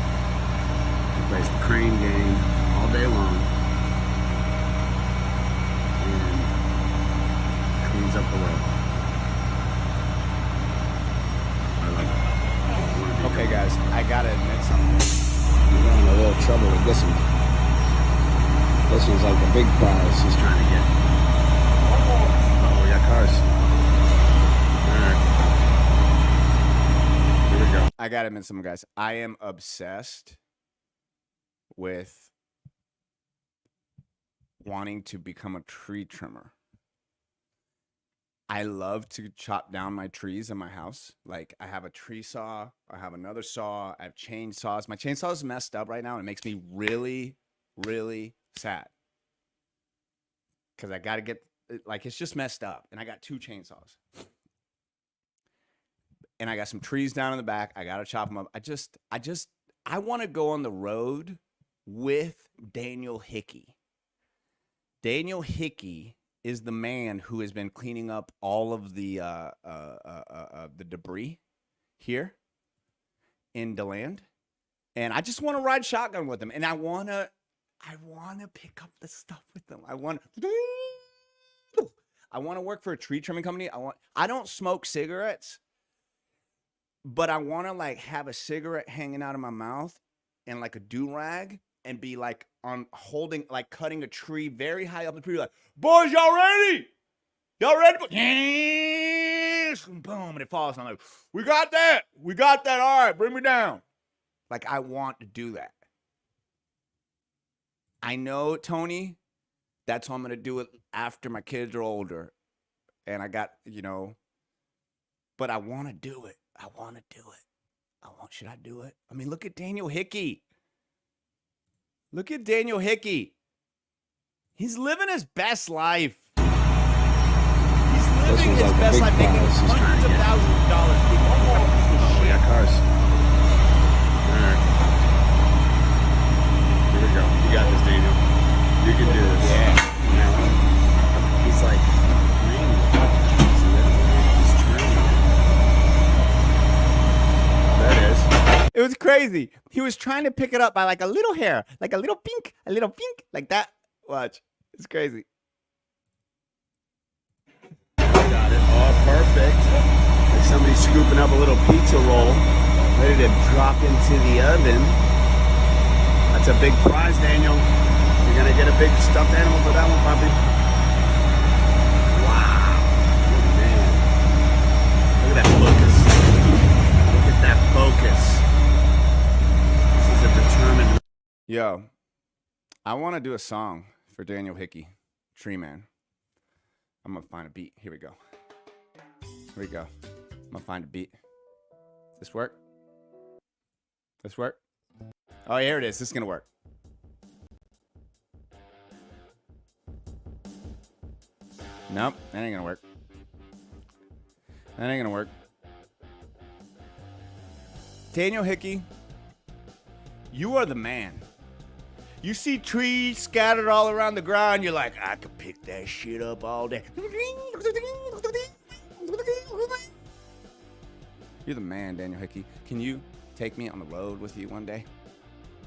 He plays the crane game all day long. And cleans up the road. I love it. Okay, guys, I gotta admit something. We're in a little trouble with this one. This one's like the big prize he's trying to get. Oh, we got cars. All right. Here we go. I gotta admit something, guys. I am obsessed with wanting to become a tree trimmer. I love to chop down my trees in my house. Like, I have a tree saw, I have another saw, I have chainsaws. My chainsaw is messed up right now, and it makes me really, really sad. Because I got to get, like, it's just messed up. And I got 2 chainsaws. And I got some trees down in the back. I got to chop them up. I want to go on the road with Daniel Hickey. Daniel Hickey is the man who has been cleaning up all of the debris here in DeLand. And I just want to ride shotgun with him. And I want to pick up the stuff with them. I want to work for a tree trimming company. I don't smoke cigarettes, but I want to like have a cigarette hanging out of my mouth and like a do-rag and be like cutting a tree very high up the tree, like, boys, y'all ready? Y'all ready? Yes! Boom, and it falls. And I'm like, we got that. All right, bring me down. Like, I want to do that. I know, Tony, that's how I'm going to do it after my kids are older. And I got, but I want to do it. Should I do it? I mean, look at Daniel Hickey. He's living his best life. He's living his best life, making hundreds of thousands of dollars. Oh, we got cars. All right. Here we go. You got this, Daniel. It was crazy. He was trying to pick it up by like a little hair, like a little pink, like that. Watch. It's crazy. Got it. Oh, perfect. Like somebody scooping up a little pizza roll, ready to drop into the oven. That's a big prize, Daniel. You're gonna get a big stuffed animal for that one, puppy. Wow. Good man. Look at that focus. Look at that focus. This is a determined. Yo, I want to do a song for Daniel Hickey, Tree Man. I'm going to find a beat. Here we go. Here we go. I'm going to find a beat. This work? This work? Oh, here it is. This is going to work. Nope, that ain't going to work. That ain't going to work. Daniel Hickey, you are the man. You see trees scattered all around the ground, you're like, I could pick that shit up all day. You're the man, Daniel Hickey. Can you take me on the road with you one day?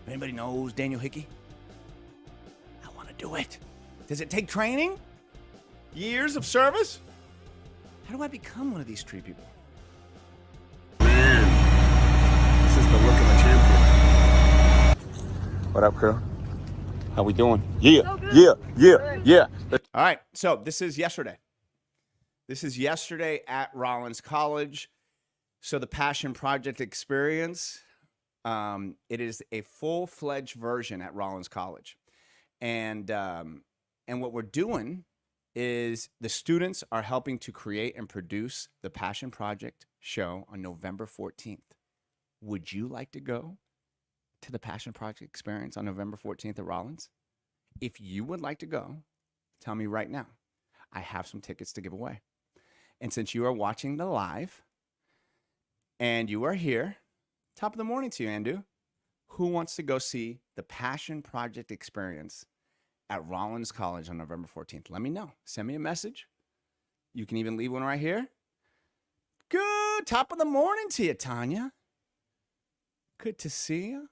If anybody knows Daniel Hickey, I want to do it. Does it take training? Years of service? How do I become one of these tree people? Man, this is the look of a champion. What up, crew? How we doing? Yeah. All right, so this is yesterday. This is yesterday at Rollins College. So the Passion Project experience, it is a full-fledged version at Rollins College. And what we're doing is the students are helping to create and produce the Passion Project show on November 14th. Would you like to go to the Passion Project experience on November 14th at Rollins? If you would like to go, tell me right now. I have some tickets to give away. And since you are watching the live and you are here, top of the morning to you, Andu. Who wants to go see the Passion Project experience at Rollins College on November 14th? Let me know. Send me a message. You can even leave one right here. Good. Top of the morning to you, Tanya. Good to see you.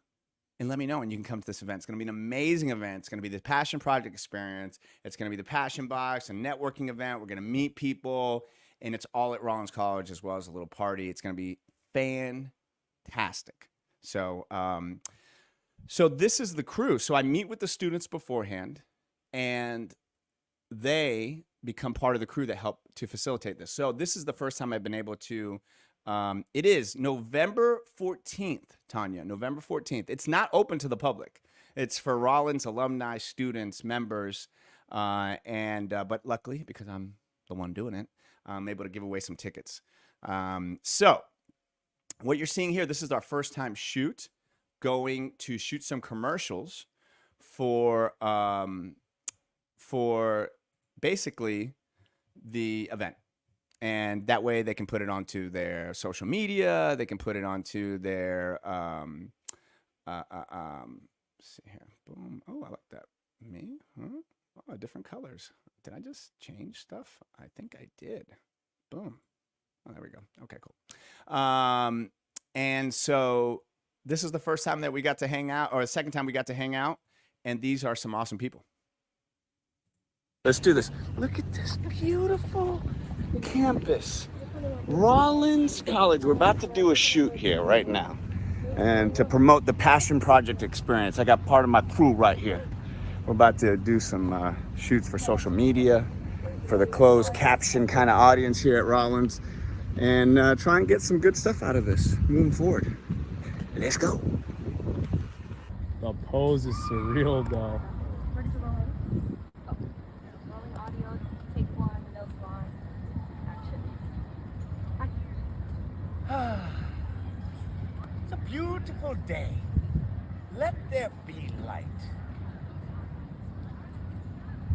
And let me know when you can come to this event. It's going to be an amazing event. It's going to be the Passion Project experience. It's going to be the Passion Box, a networking event. We're going to meet people, and it's all at Rollins College as well as a little party. It's going to be fantastic. So, so this is the crew. So I meet with the students beforehand, and they become part of the crew that help to facilitate this. So this is the first time I've been able to. It is November 14th, Tanya, November 14th. It's not open to the public. It's for Rollins alumni, students, members, but luckily, because I'm the one doing it, I'm able to give away some tickets. So what you're seeing here, this is our first time shoot, going to shoot some commercials for basically the event. And that way they can put it onto their social media. They can put it onto their, let's see here. Boom. Oh, I like that. Me? Huh? Oh, different colors. Did I just change stuff? I think I did. Boom. Oh, there we go. Okay, cool. And so this is the first time that we got to hang out, or the second time we got to hang out. And these are some awesome people. Let's do this. Look at this beautiful campus. Rollins College. We're about to do a shoot here right now. And to promote the Passion Project experience, I got part of my crew right here. We're about to do some shoots for social media, for the closed caption kind of audience here at Rollins, and try and get some good stuff out of this moving forward. Let's go. The pose is surreal, though. It's a beautiful day. Let there be light.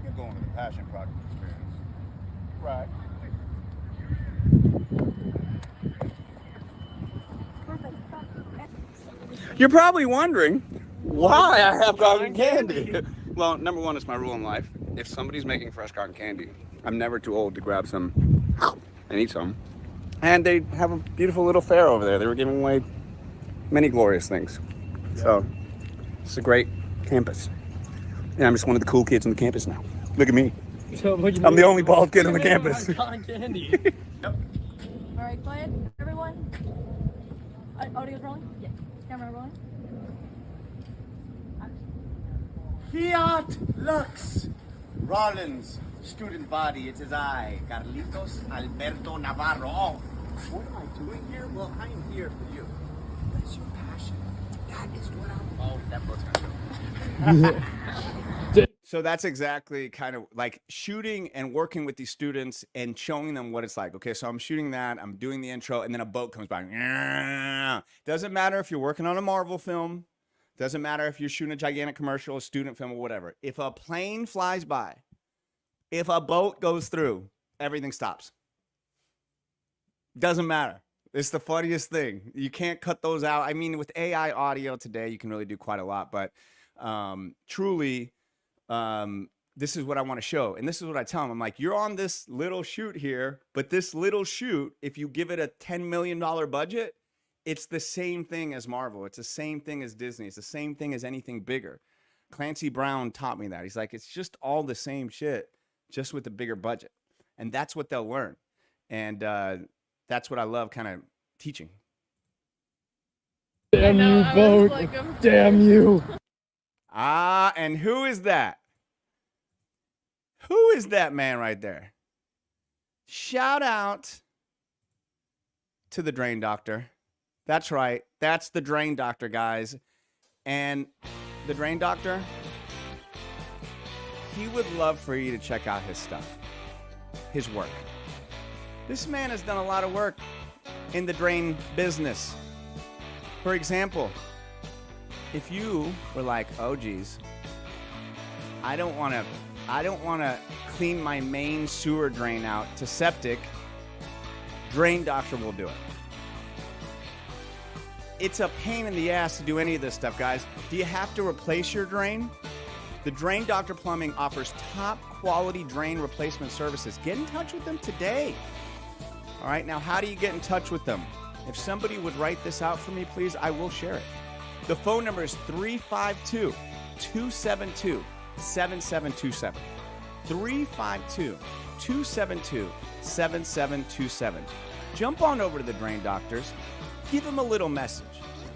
You're going to the Passion Project experience. Right. You're probably wondering why I have cotton candy. Well, number one, it's my rule in life. If somebody's making fresh cotton candy, I'm never too old to grab some and eat some. And they have a beautiful little fair over there. They were giving away many glorious things. So it's a great campus. And I'm just one of the cool kids on the campus now. Look at me. So, I'm the only bald kid on the campus. Cotton candy. All right, quiet, everyone. Audio's rolling? Yeah. Camera rolling? Fiat Lux. Rollins, student body, it is I, Carlitos Alberto Navarro. Oh, what am I doing here? Well, I am here for you. What is your passion? That is what I'm. Oh, that boat's gonna go. So that's exactly kind of like shooting and working with these students and showing them what it's like. Okay, so I'm shooting that, I'm doing the intro, and then a boat comes by. Doesn't matter if you're working on a Marvel film. Doesn't matter if you're shooting a gigantic commercial, a student film, or whatever. If a plane flies by, if a boat goes through, everything stops. Doesn't matter. It's the funniest thing. You can't cut those out. I mean, with AI audio today, you can really do quite a lot. But truly, this is what I want to show. And this is what I tell them. I'm like, you're on this little shoot here, but this little shoot, if you give it a $10 million budget, it's the same thing as Marvel. It's the same thing as Disney. It's the same thing as anything bigger. Clancy Brown taught me that. He's like, it's just all the same shit, just with a bigger budget. And that's what they'll learn. And that's what I love kind of teaching. Damn you, boat. Damn you. Ah, and who is that? Who is that man right there? Shout out to the Drain Doctor. That's right. That's the Drain Doctor, guys. And the Drain Doctor, he would love for you to check out his stuff, his work. This man has done a lot of work in the drain business. For example, if you were like, oh geez, I don't want to clean my main sewer drain out to septic, Drain Doctor will do it. It's a pain in the ass to do any of this stuff, guys. Do you have to replace your drain? The Drain Doctor Plumbing offers top quality drain replacement services. Get in touch with them today. All right, now how do you get in touch with them? If somebody would write this out for me, please, I will share it. The phone number is 352-272-7727. 352-272-7727. Jump on over to the Drain Doctors. Give them a little message.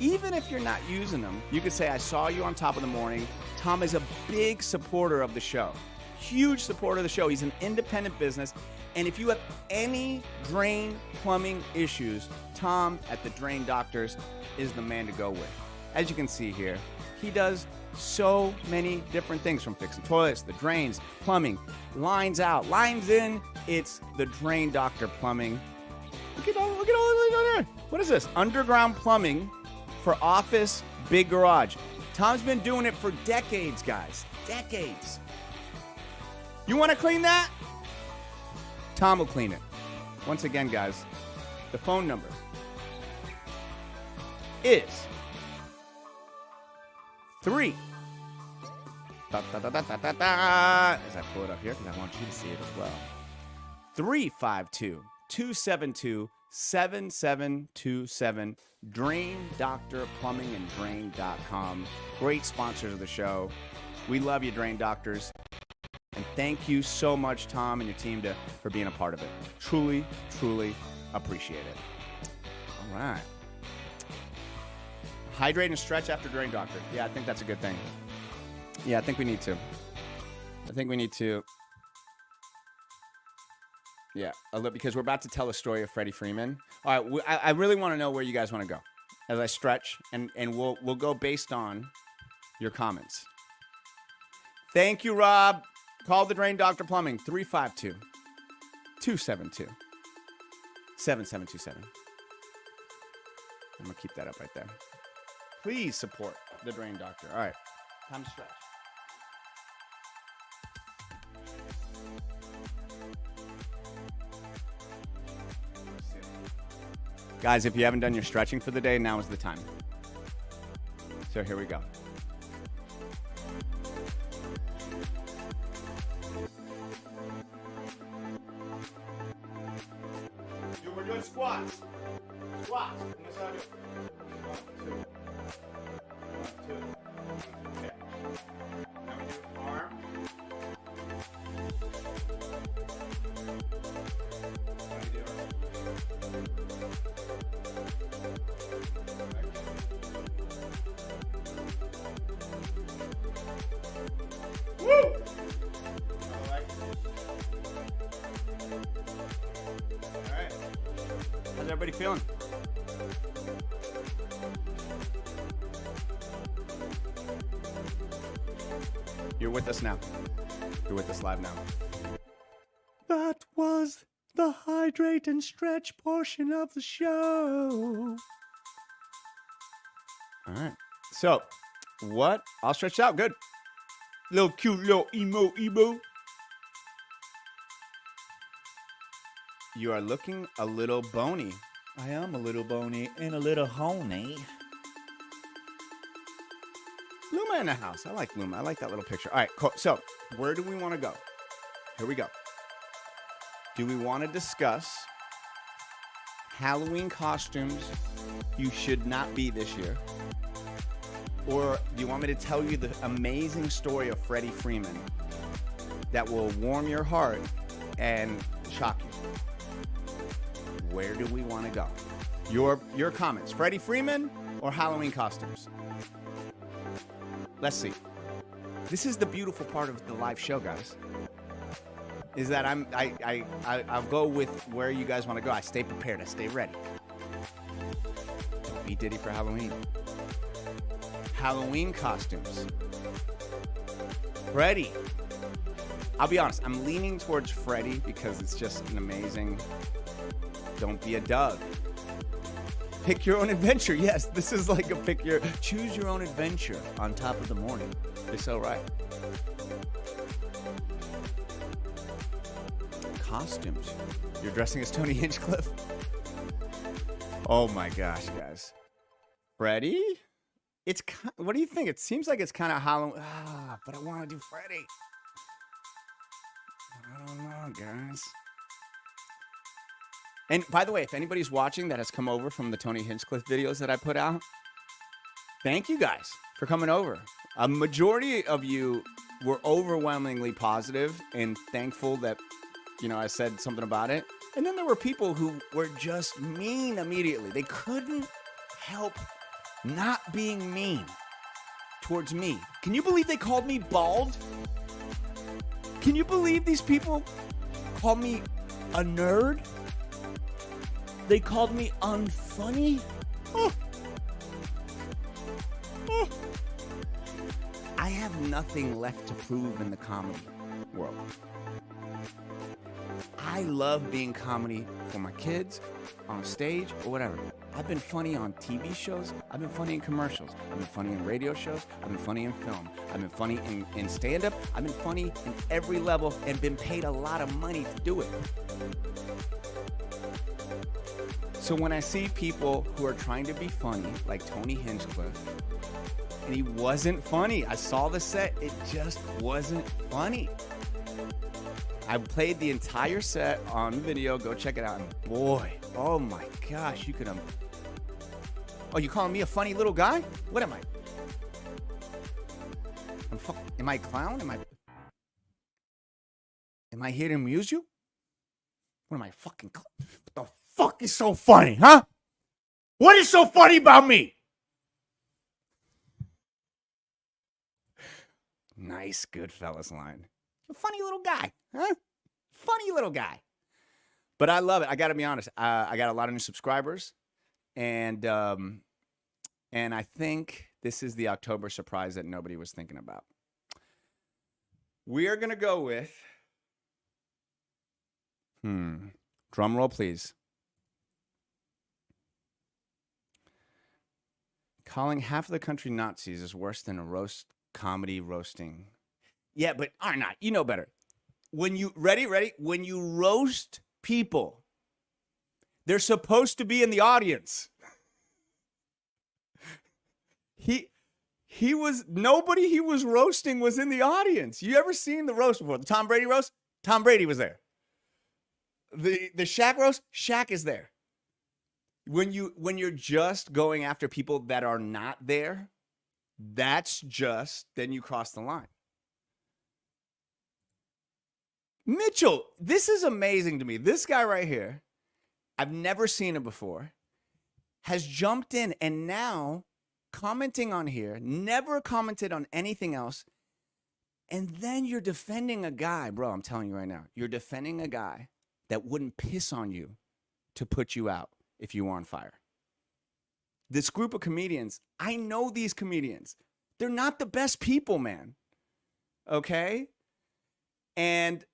Even if you're not using them, you could say, I saw you on Top of the Morning. Tom is a big supporter of the show. Huge supporter of the show. He's an independent business. And if you have any drain plumbing issues, Tom at the Drain Doctors is the man to go with. As you can see here, he does so many different things, from fixing toilets, the drains, plumbing, lines out, lines in. It's the Drain Doctor Plumbing. Look at all the way down there. What is this? Underground plumbing for office, big garage. Tom's been doing it for decades, guys. Decades. You want to clean that? Tom will clean it. Once again, guys, the phone number is 3. As I pull it up here, because I want you to see it as well. 352-272-7727. Drain Doctor Plumbing and Drain.com. Great sponsors of the show. We love you, Drain Doctors. And thank you so much, Tom and your team, for being a part of it. Truly, truly appreciate it. All right. Hydrate and stretch after Drain Doctor. Yeah, I think that's a good thing. Yeah, I think we need to. Yeah, a little, because we're about to tell a story of Freddie Freeman. All right, I really want to know where you guys want to go as I stretch, and we'll go based on your comments. Thank you, Rob. Call the Drain Doctor Plumbing, 352-272-7727. I'm going to keep that up right there. Please support the Drain Doctor. All right, time to stretch. Guys, if you haven't done your stretching for the day, now is the time. So here we go. We're doing squats. Squats. 1, 2. you feeling? You're with us now. You're with us live now. That was the hydrate and stretch portion of the show. All right. So, what? All stretched out. Good. Little cute, little emo. You are looking a little bony. I am a little bony and a little honey. Luma in the house. I like Luma. I like that little picture. All right, cool. So, where do we want to go? Here we go. Do we want to discuss Halloween costumes you should not be this year? Or do you want me to tell you the amazing story of Freddie Freeman that will warm your heart and shock you? Where do we want to go? Your comments. Freddie Freeman or Halloween costumes? Let's see. This is the beautiful part of the live show, guys. Is that I'll go with where you guys want to go. I stay prepared. I stay ready. Don't be Diddy for Halloween. Halloween costumes. Freddie. I'll be honest. I'm leaning towards Freddie because it's just an amazing. Don't be a Doug. Pick your own adventure. Yes, this is like a choose your own adventure on top of the morning. You're so right. Costumes. You're dressing as Tony Hinchcliffe? Oh my gosh, guys. Freddie? What do you think? It seems like it's kind of Halloween. But I want to do Freddie. I don't know, guys. And by the way, if anybody's watching that has come over from the Tony Hinchcliffe videos that I put out, thank you guys for coming over. A majority of you were overwhelmingly positive and thankful that, I said something about it. And then there were people who were just mean immediately. They couldn't help not being mean towards me. Can you believe they called me bald? Can you believe these people called me a nerd? They called me unfunny? Oh. I have nothing left to prove in the comedy world. I love being comedy for my kids, on stage, or whatever. I've been funny on TV shows. I've been funny in commercials. I've been funny in radio shows. I've been funny in film. I've been funny in stand-up. I've been funny in every level and been paid a lot of money to do it. So when I see people who are trying to be funny, like Tony Hinchcliffe, and he wasn't funny. I saw the set. It just wasn't funny. I played the entire set on video. Go check it out. And boy, oh my gosh, you could Oh, you calling me a funny little guy? What am I? Am I a clown? Am I here to amuse you? What am I, fucking clown? What the fuck is so funny, huh? What is so funny about me? Nice Goodfellas line. A funny little guy, huh? Funny little guy. But I love it. I got to be honest. I got a lot of new subscribers, and I think this is the October surprise that nobody was thinking about. We are gonna go with. Drum roll, please. Calling half of the country Nazis is worse than a roast comedy roasting. Yeah, but are not. You know better. When you ready? When you roast people, they're supposed to be in the audience. Nobody he was roasting was in the audience. You ever seen the roast before? The Tom Brady roast? Tom Brady was there. The Shaq roast? Shaq is there. When you're just going after people that are not there, then you cross the line. Mitchell, this is amazing to me. This guy right here, I've never seen him before, has jumped in and now commenting on here, never commented on anything else. And then you're defending a guy, bro, I'm telling you right now, you're defending a guy that wouldn't piss on you to put you out. if you were on fire. This group of comedians, I know these comedians. They're not the best people, man. Okay? And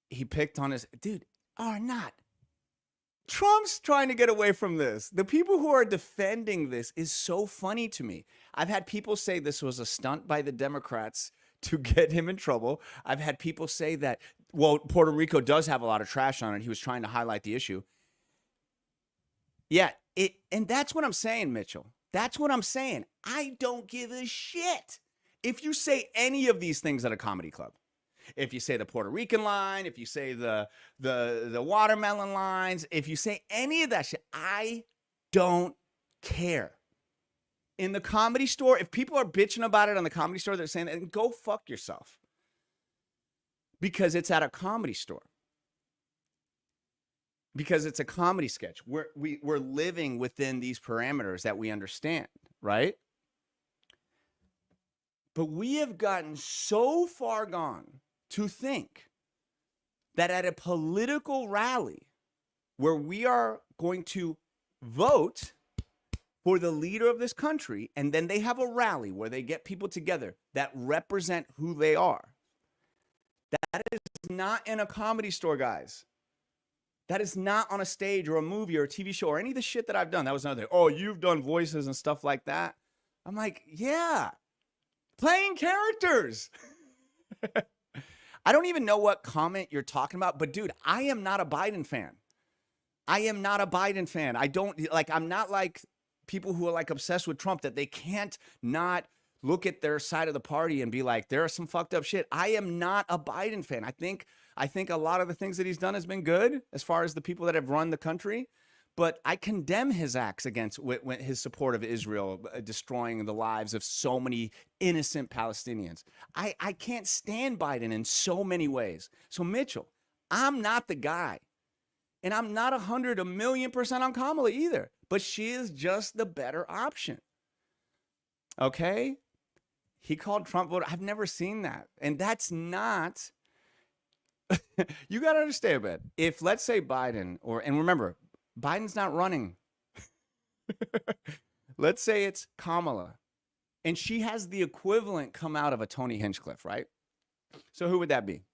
he picked on his, dude, are not. Trump's trying to get away from this. The people who are defending this is so funny to me. I've had people say this was a stunt by the Democrats to get him in trouble. I've had people say that, well, Puerto Rico does have a lot of trash on it. He was trying to highlight the issue. Yeah, and that's what I'm saying, Mitchell. That's what I'm saying. I don't give a shit if you say any of these things at a comedy club. If you say the Puerto Rican line, if you say the watermelon lines, if you say any of that shit, I don't care. In the Comedy Store, if people are bitching about it on the Comedy Store, they're saying, and go fuck yourself. Because it's at a comedy store. Because it's a comedy sketch. We're living within these parameters that we understand, right? But we have gotten so far gone to think that at a political rally where we are going to vote for the leader of this country, and then they have a rally where they get people together that represent who they are. That is not in a comedy store, guys. That is not on a stage or a movie or a TV show or any of the shit that I've done. That was another thing. Oh, you've done voices and stuff like that. I'm like, yeah, playing characters. I don't even know what comment you're talking about, but dude, I am not a Biden fan. I am not a Biden fan. I'm not like people who are like obsessed with Trump that they can't not look at their side of the party and be like, there are some fucked up shit. I am not a Biden fan. I think a lot of the things that he's done has been good as far as the people that have run the country. But I condemn his acts against his support of Israel, destroying the lives of so many innocent Palestinians. I can't stand Biden in so many ways. So Mitchell, I'm not the guy. And I'm not 1,000,000% on Kamala either. But she is just the better option. Okay? He called Trump voter. I've never seen that. And that's not... You got to understand, man. If, let's say, Biden, and remember, Biden's not running. Let's say it's Kamala, and she has the equivalent come out of a Tony Hinchcliffe, right? So who would that be?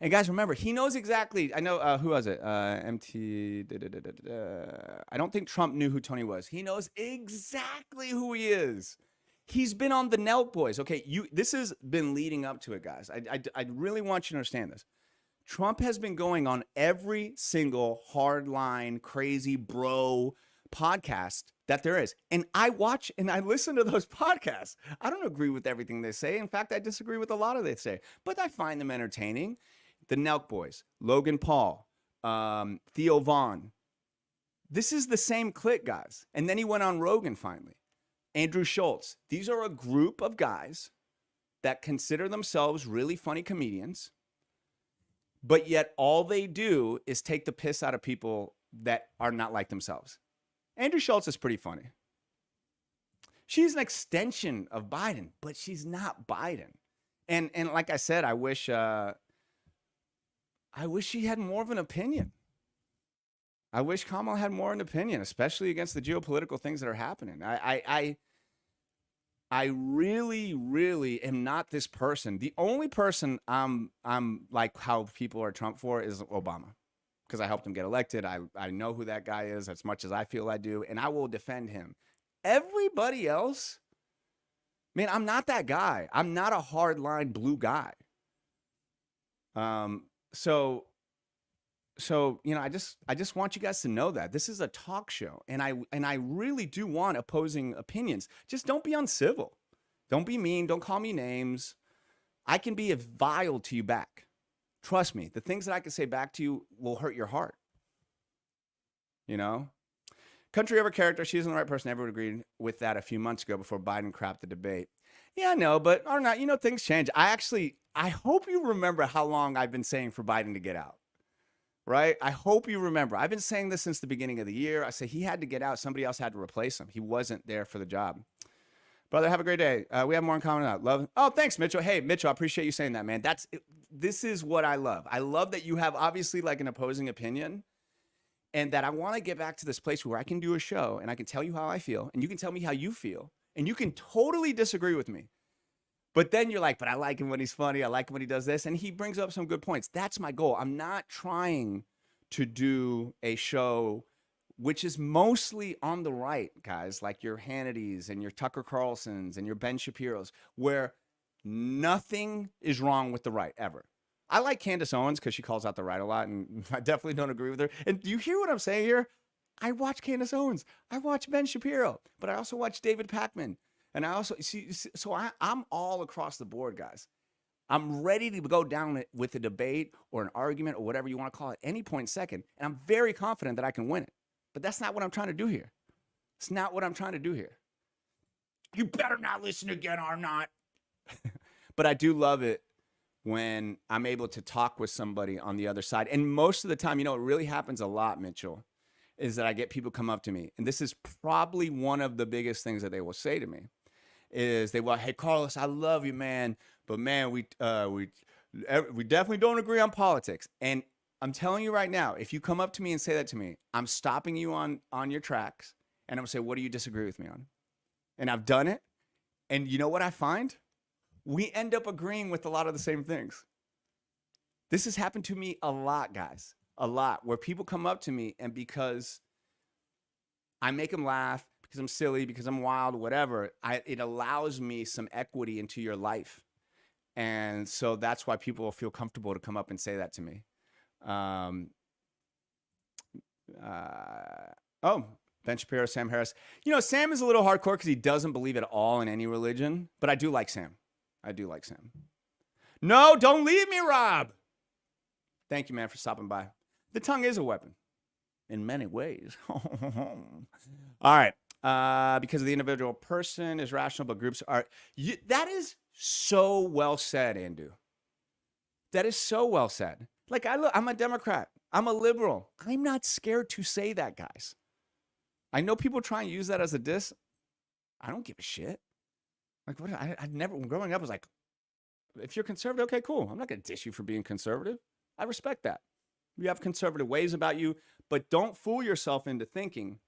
And guys, remember, he knows exactly. I know, who was it? MT. I don't think Trump knew who Tony was. He knows exactly who he is. He's been on the Nelk Boys. Okay, this has been leading up to it, guys. I really want you to understand this. Trump has been going on every single hardline, crazy bro podcast that there is. And I watch and I listen to those podcasts. I don't agree with everything they say. In fact, I disagree with a lot of they say, but I find them entertaining. The Nelk Boys, Logan Paul, Theo Vaughn. This is the same clique, guys. And then he went on Rogan finally. Andrew Schultz. These are a group of guys that consider themselves really funny comedians, but yet all they do is take the piss out of people that are not like themselves. Andrew Schultz is pretty funny. She's an extension of Biden, but she's not Biden. And like I said, I wish she had more of an opinion. I wish Kamala had more of an opinion, especially against the geopolitical things that are happening. I really, really am not this person. The only person I'm like how people are Trump for is Obama, because I helped him get elected. I know who that guy is as much as I feel I do, and I will defend him. Everybody else, man, I'm not that guy. I'm not a hardline blue guy. So you know, I just want you guys to know that this is a talk show, and I really do want opposing opinions. Just don't be uncivil, don't be mean, don't call me names. I can be vile to you back. Trust me, the things that I can say back to you will hurt your heart. You know, country over character. She isn't the right person. Everyone agreed with that a few months ago before Biden crapped the debate. Yeah, no, but or not. You know, things change. I hope you remember how long I've been saying for Biden to get out. Right? I hope you remember. I've been saying this since the beginning of the year. I say he had to get out. Somebody else had to replace him. He wasn't there for the job. Brother, have a great day. We have more in common now. Love. Oh, thanks, Mitchell. Hey, Mitchell, I appreciate you saying that, man. This is what I love. I love that you have obviously like an opposing opinion. And that I want to get back to this place where I can do a show and I can tell you how I feel and you can tell me how you feel and you can totally disagree with me. But then you're like, but I like him when he's funny. I like him when he does this. And he brings up some good points. That's my goal. I'm not trying to do a show which is mostly on the right, guys, like your Hannitys and your Tucker Carlsons and your Ben Shapiro's, where nothing is wrong with the right ever. I like Candace Owens because she calls out the right a lot, and I definitely don't agree with her. And do you hear what I'm saying here? I watch Candace Owens. I watch Ben Shapiro, but I also watch David Pakman. And I also see, so I'm all across the board, guys. I'm ready to go down with a debate or an argument or whatever you want to call it any point second. And I'm very confident that I can win it. But that's not what I'm trying to do here. It's not what I'm trying to do here. You better not listen again or not. But I do love it when I'm able to talk with somebody on the other side. And most of the time, you know, it really happens a lot, Mitchell, is that I get people come up to me. And this is probably one of the biggest things that they will say to me is they will, hey, Carlos, I love you, man. But man, we definitely don't agree on politics. And I'm telling you right now, if you come up to me and say that to me, I'm stopping you on your tracks. And I'm going to say, what do you disagree with me on? And I've done it. And you know what I find? We end up agreeing with a lot of the same things. This has happened to me a lot, guys, a lot, where people come up to me and because I make them laugh, because I'm silly, because I'm wild, whatever, it allows me some equity into your life. And so that's why people will feel comfortable to come up and say that to me. Ben Shapiro, Sam Harris. You know, Sam is a little hardcore because he doesn't believe at all in any religion, but I do like Sam. I do like Sam. No, don't leave me, Rob. Thank you, man, for stopping by. The tongue is a weapon in many ways. All right. Because the individual person is rational, but groups are. That is so well said, Andu. That is so well said. Like, I'm a Democrat. I'm a liberal. I'm not scared to say that, guys. I know people try and use that as a diss. I don't give a shit. Like, what? I never, growing up, I was like, if you're conservative, okay, cool. I'm not going to diss you for being conservative. I respect that. You have conservative ways about you, but don't fool yourself into thinking,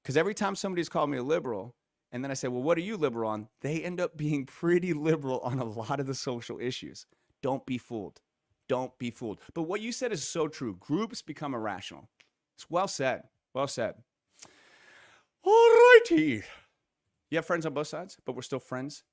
because every time somebody's called me a liberal, and then I say, well, what are you liberal on? They end up being pretty liberal on a lot of the social issues. Don't be fooled. Don't be fooled. But what you said is so true. Groups become irrational. It's well said. Well said. All righty. You have friends on both sides, but we're still friends?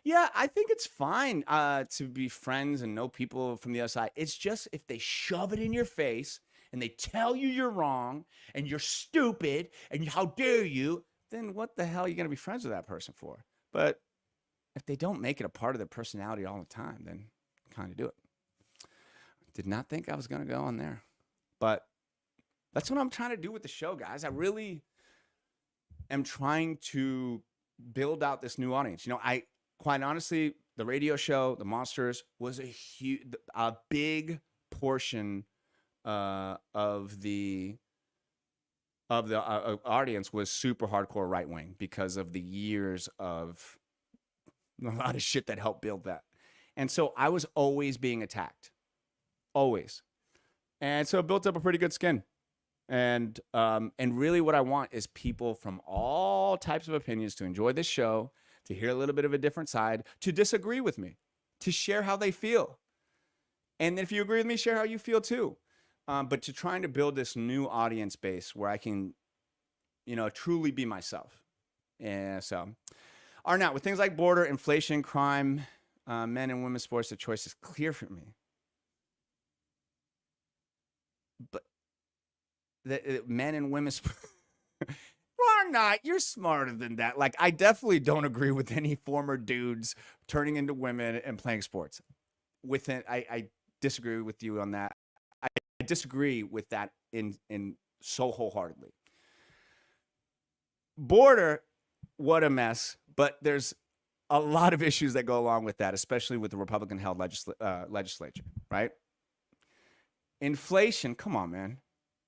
Yeah, I think it's fine to be friends and know people from the other side. It's just if they shove it in your face and they tell you you're wrong and you're stupid and how dare you, then what the hell are you going to be friends with that person for? But if they don't make it a part of their personality all the time, then kind of do it. Did not think I was going to go on there. But that's what I'm trying to do with the show, guys. I really am trying to build out this new audience. You know, quite honestly, the radio show, The Monsters, was a big portion of the audience was super hardcore right wing because of the years of a lot of shit that helped build that. And so I was always being attacked, always. And so it built up a pretty good skin. And really what I want is people from all types of opinions to enjoy this show, to hear a little bit of a different side, to disagree with me, to share how they feel. And if you agree with me, share how you feel too. But to trying to build this new audience base where I can, you know, truly be myself. And so, Arnott, with things like border, inflation, crime, men and women's sports, the choice is clear for me. But the men and women's Arnott, you're smarter than that. Like, I definitely don't agree with any former dudes turning into women and playing sports. I disagree with you on that. I disagree with that in so wholeheartedly. Border, what a mess. But there's a lot of issues that go along with that, especially with the Republican-held legislature, right? Inflation, come on, man.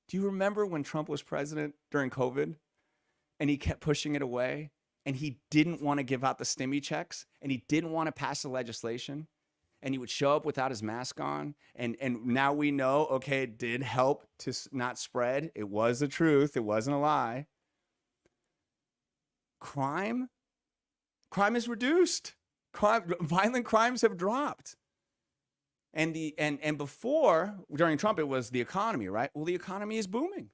Do you remember when Trump was president during COVID and he kept pushing it away and he didn't want to give out the stimmy checks and he didn't want to pass the legislation? and he would show up without his mask on. And now we know, okay, it did help to not spread. It was the truth. It wasn't a lie. Crime is reduced. Violent crimes have dropped. And before, during Trump, it was the economy, right? Well, the economy is booming.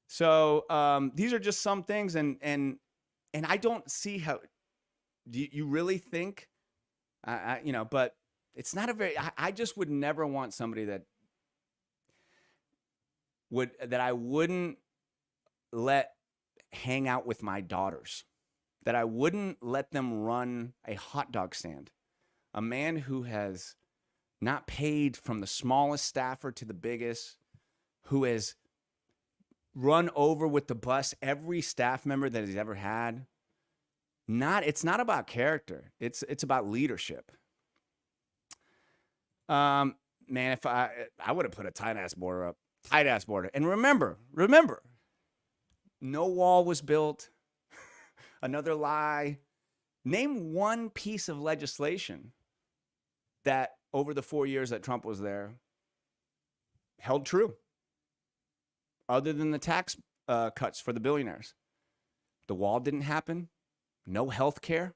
So these are just some things, and I don't see how. Do you really think, but it's not a very. I just would never want somebody that I wouldn't let hang out with my daughters, that I wouldn't let them run a hot dog stand. A man who has not paid from the smallest staffer to the biggest, who has run over with the bus every staff member that he's ever had. It's not about character. It's about leadership. Man, if I would have put a tight ass border up. And remember, no wall was built. Another lie. Name one piece of legislation that over the 4 years that Trump was there held true, other than the tax cuts for the billionaires. The wall didn't happen. No health care.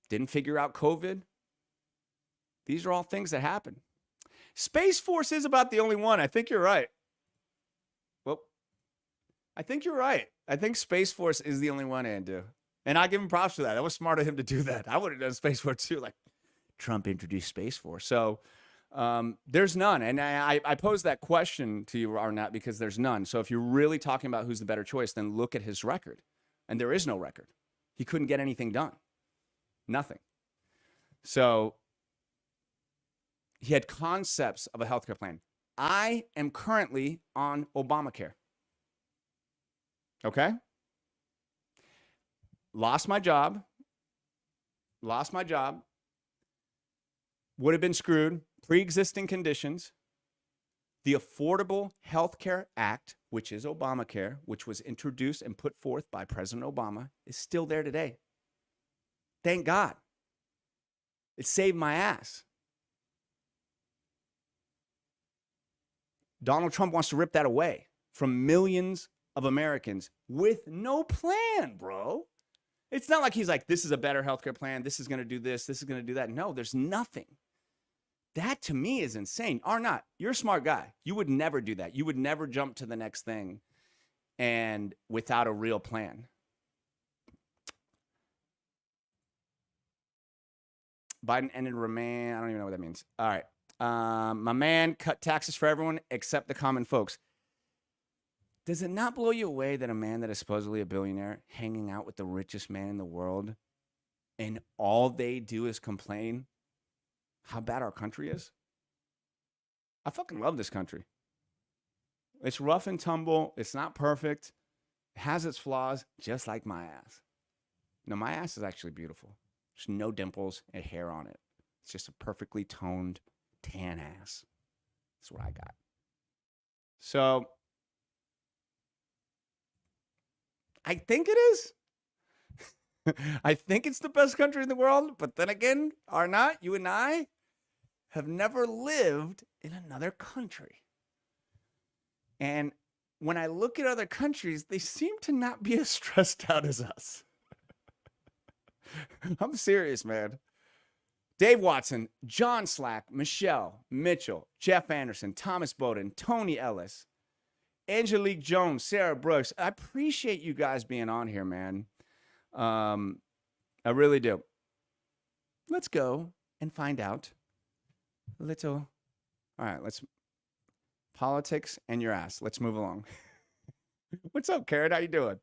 Didn't figure out COVID. These are all things that happen. Space Force is about the only one. I think you're right. Well, I think you're right. I think Space Force is the only one, Andrew. And I give him props for that. That was smart of him to do that. I would have done Space Force too. Like, Trump introduced Space Force. So there's none. And I posed that question to you, Arnett, because there's none. So if you're really talking about who's the better choice, then look at his record. And there is no record. He couldn't get anything done. Nothing. So he had concepts of a healthcare plan. I am currently on Obamacare. Okay? Lost my job. Would have been screwed. Pre-existing conditions. The Affordable Health Care Act, which is Obamacare, which was introduced and put forth by President Obama, is still there today. Thank God. It saved my ass. Donald Trump wants to rip that away from millions of Americans with no plan, bro. It's not like he's like, this is a better healthcare plan. This is going to do this. This is going to do that. No, there's nothing. That to me is insane. Arnott, you're a smart guy. You would never do that. You would never jump to the next thing and without a real plan. Biden ended remain. I don't even know what that means. All right. My man cut taxes for everyone except the common folks. Does it not blow you away that a man that is supposedly a billionaire hanging out with the richest man in the world and all they do is complain how bad our country is? I fucking love this country. It's rough and tumble. It's not perfect. It has its flaws, just like my ass. No, my ass is actually beautiful. There's no dimples and hair on it. It's just a perfectly toned tan ass. That's what I got. So I think it is. I think it's the best country in the world. But then again, Arnott, you and I have never lived in another country. And when I look at other countries, they seem to not be as stressed out as us. I'm serious, man. Dave Watson, John Slack, Michelle, Mitchell, Jeff Anderson, Thomas Bowden, Tony Ellis, Angelique Jones, Sarah Brooks. I appreciate you guys being on here, man. I really do. Let's go and find out a little. All right, let's politics and your ass. Let's move along. What's up, Karen? How you doing?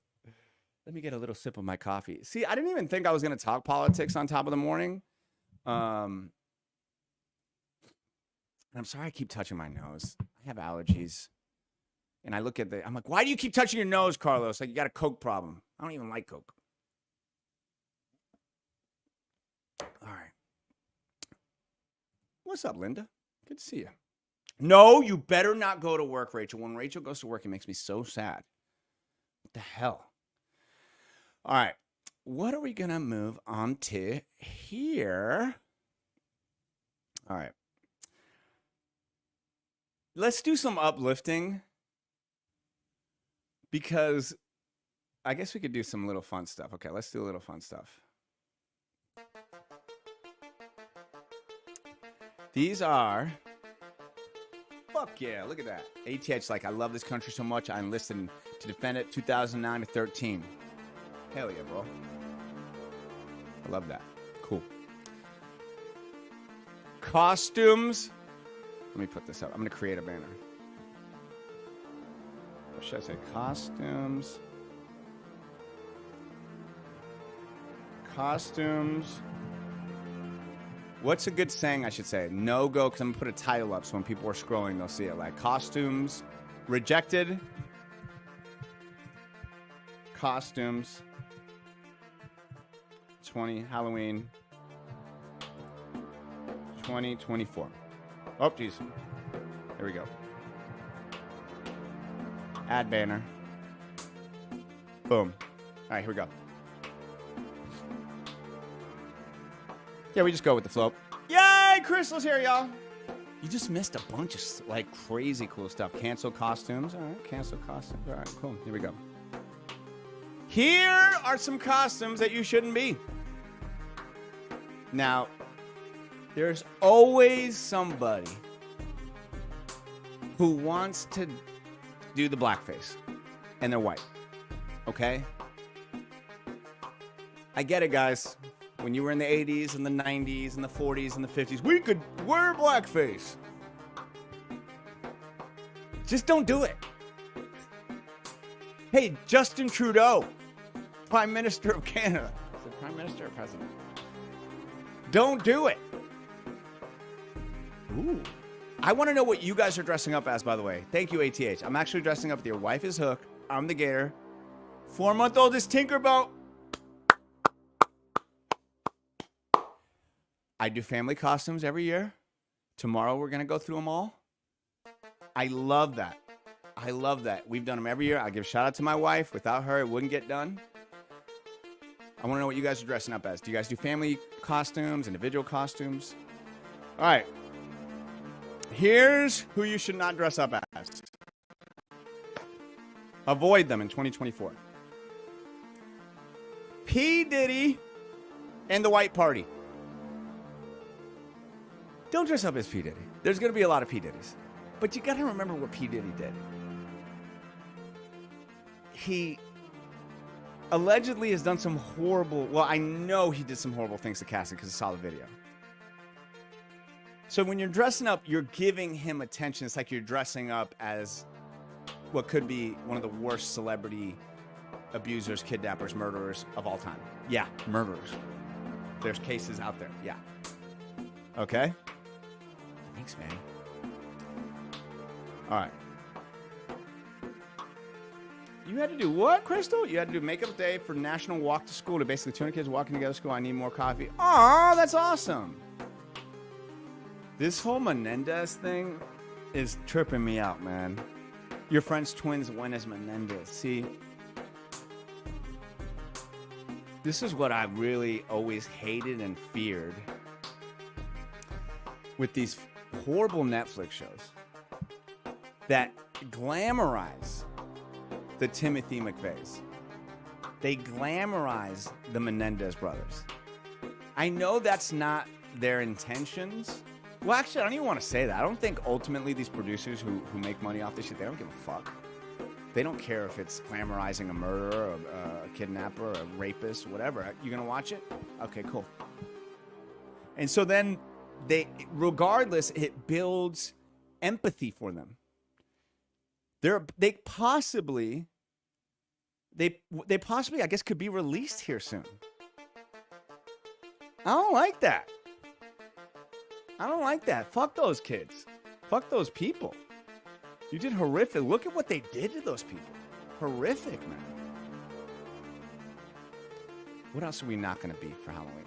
Let me get a little sip of my coffee. See, I didn't even think I was going to talk politics on top of the morning. I'm sorry I keep touching my nose. I have allergies. And I look at I'm like, why do you keep touching your nose, Carlos? Like you got a Coke problem. I don't even like Coke. All right. What's up, Linda? Good to see you. No, you better not go to work, Rachel. When Rachel goes to work, it makes me so sad. What the hell? All right. What are we going to move on to here? All right. Let's do some uplifting because I guess we could do some little fun stuff. Okay, let's do a little fun stuff. These are, fuck yeah, look at that. ATH, like, I love this country so much, I enlisted to defend it 2009 to 13. Hell yeah, bro. I love that. Cool. Costumes. Let me put this up. I'm going to create a banner. What should I say? Costumes. Costumes. What's a good saying I should say? No go, because I'm going to put a title up so when people are scrolling, they'll see it. Like costumes. Rejected. Costumes. 20 Halloween 2024. Oh, geez. Here we go. Add banner. Boom. All right, here we go. Yeah, we just go with the flow. Yay! Crystal's here, y'all. You just missed a bunch of, like, crazy cool stuff. Cancel costumes. All right, cancel costumes. All right, cool. Here we go. Here are some costumes that you shouldn't be. Now, there's always somebody who wants to do the blackface, and they're white, okay? I get it, guys. When you were in the 80s and the 90s and the 40s and the 50s, we could wear blackface. Just don't do it. Hey, Justin Trudeau, Prime Minister of Canada. Is it Prime Minister or President? Don't do it. Ooh. I want to know what you guys are dressing up as, by the way. Thank you, ATH. I'm actually dressing up with your wife is Hook. I'm the Gator. 4-month-old is Tinkerbell. I do family costumes every year. Tomorrow we're going to go through them all. I love that. I love that. We've done them every year. I give a shout out to my wife. Without her, it wouldn't get done. I want to know what you guys are dressing up as. Do you guys do family costumes, individual costumes? All right. Here's who you should not dress up as. Avoid them in 2024. P. Diddy and the White Party. Don't dress up as P. Diddy. There's going to be a lot of P. Diddies. But you got to remember what P. Diddy did. He allegedly has done some horrible, well, I know he did some horrible things to Cassie because I saw the video. So when you're dressing up, you're giving him attention. It's like you're dressing up as what could be one of the worst celebrity abusers, kidnappers, murderers of all time. Yeah, murderers. There's cases out there. Yeah. Okay? Thanks, man. All right. You had to do what, Crystal? You had to do makeup day for National Walk to School to basically 200 kids walking together to school. I need more coffee. Aw, that's awesome. This whole Menendez thing is tripping me out, man. Your friend's twins went as Menendez. See, this is what I really always hated and feared with these horrible Netflix shows that glamorize the Timothy McVeighs. They glamorize the Menendez brothers. I know that's not their intentions. Well, actually, I don't even want to say that. I don't think ultimately these producers who make money off this shit, they don't give a fuck. They don't care if it's glamorizing a murderer, a kidnapper, a rapist, whatever. You gonna watch it? Okay, cool. And so then regardless, it builds empathy for them. They possibly, I guess, could be released here soon. I don't like that. I don't like that. Fuck those kids. Fuck those people. You did horrific. Look at what they did to those people. Horrific, man. What else are we not going to be for Halloween?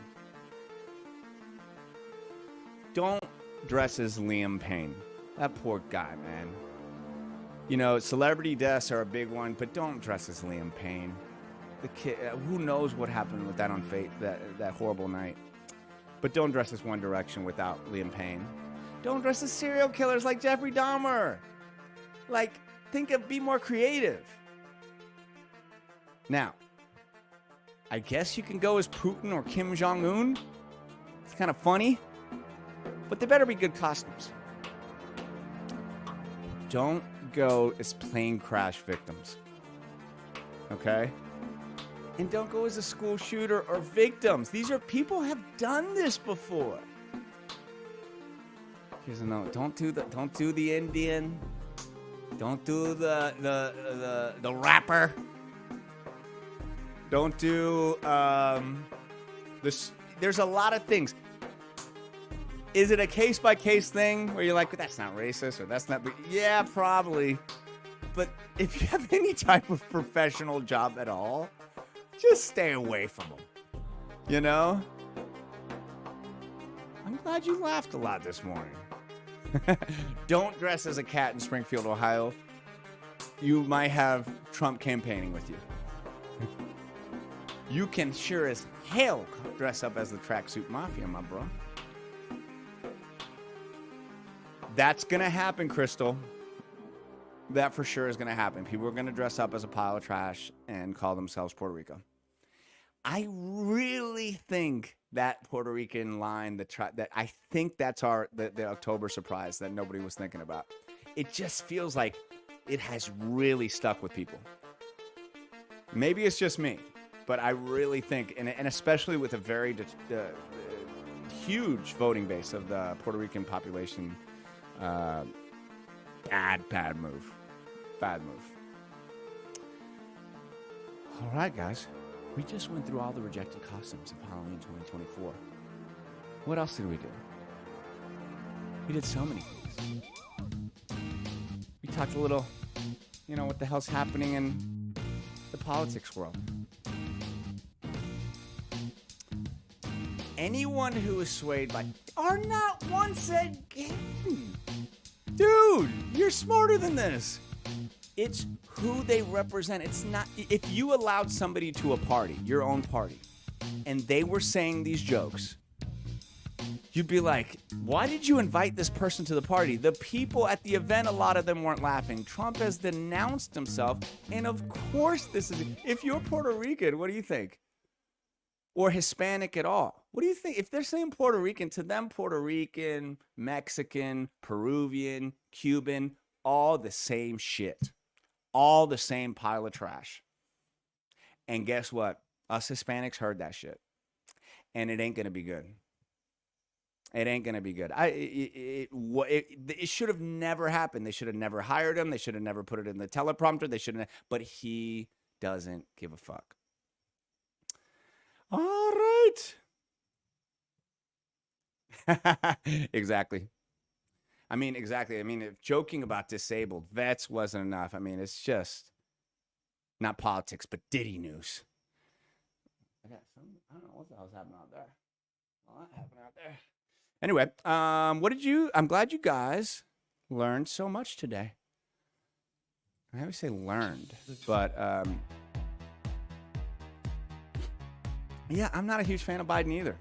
Don't dress as Liam Payne. That poor guy, man. You know, celebrity deaths are a big one, but don't dress as Liam Payne. The kid, who knows what happened with that on Fate, that horrible night. But don't dress as One Direction without Liam Payne. Don't dress as serial killers like Jeffrey Dahmer. Like, be more creative. Now, I guess you can go as Putin or Kim Jong-un. It's kind of funny. But they better be good costumes. Don't go as plane crash victims. Okay? And don't go as a school shooter or victims. These are people have done this before. Here's a note. Don't do the Indian. Don't do the rapper. Don't do this. There's a lot of things. Is it a case-by-case thing where you're like, that's not racist or that's not... Yeah, probably. But if you have any type of professional job at all, just stay away from them. You know? I'm glad you laughed a lot this morning. Don't dress as a cat in Springfield, Ohio. You might have Trump campaigning with you. You can sure as hell dress up as the Tracksuit Mafia, my bro. That's going to happen, Crystal. That for sure is going to happen. People are going to dress up as a pile of trash and call themselves Puerto Rico. I really think that Puerto Rican line, that I think that's the October surprise that nobody was thinking about. It just feels like it has really stuck with people. Maybe it's just me, but I really think, and especially with a very huge voting base of the Puerto Rican population, bad move. Bad move. All right, guys. We just went through all the rejected costumes of Halloween 2024. What else did we do? We did so many things. We talked a little, what the hell's happening in the politics world. Anyone who is swayed by... Are not once again! Dude, you're smarter than this. It's who they represent. It's not... If you allowed somebody to a party, your own party, and they were saying these jokes, you'd be like, why did you invite this person to the party? The people at the event, a lot of them weren't laughing. Trump has denounced himself, and of course this is... If you're Puerto Rican, what do you think? Or Hispanic at all. What do you think? If they're saying Puerto Rican, to them, Puerto Rican, Mexican, Peruvian, Cuban, all the same shit. All the same pile of trash. And guess what? Us Hispanics heard that shit. And it ain't going to be good. It ain't going to be good. It should have never happened. They should have never hired him. They should have never put it in the teleprompter. They shouldn't have, but he doesn't give a fuck. All right. Exactly. Exactly. If joking about disabled vets wasn't enough, it's just not politics, but Diddy news. I don't know what the hell's happening out there. A lot happening out there. Anyway, I'm glad you guys learned so much today. I always say learned, but yeah, I'm not a huge fan of Biden either.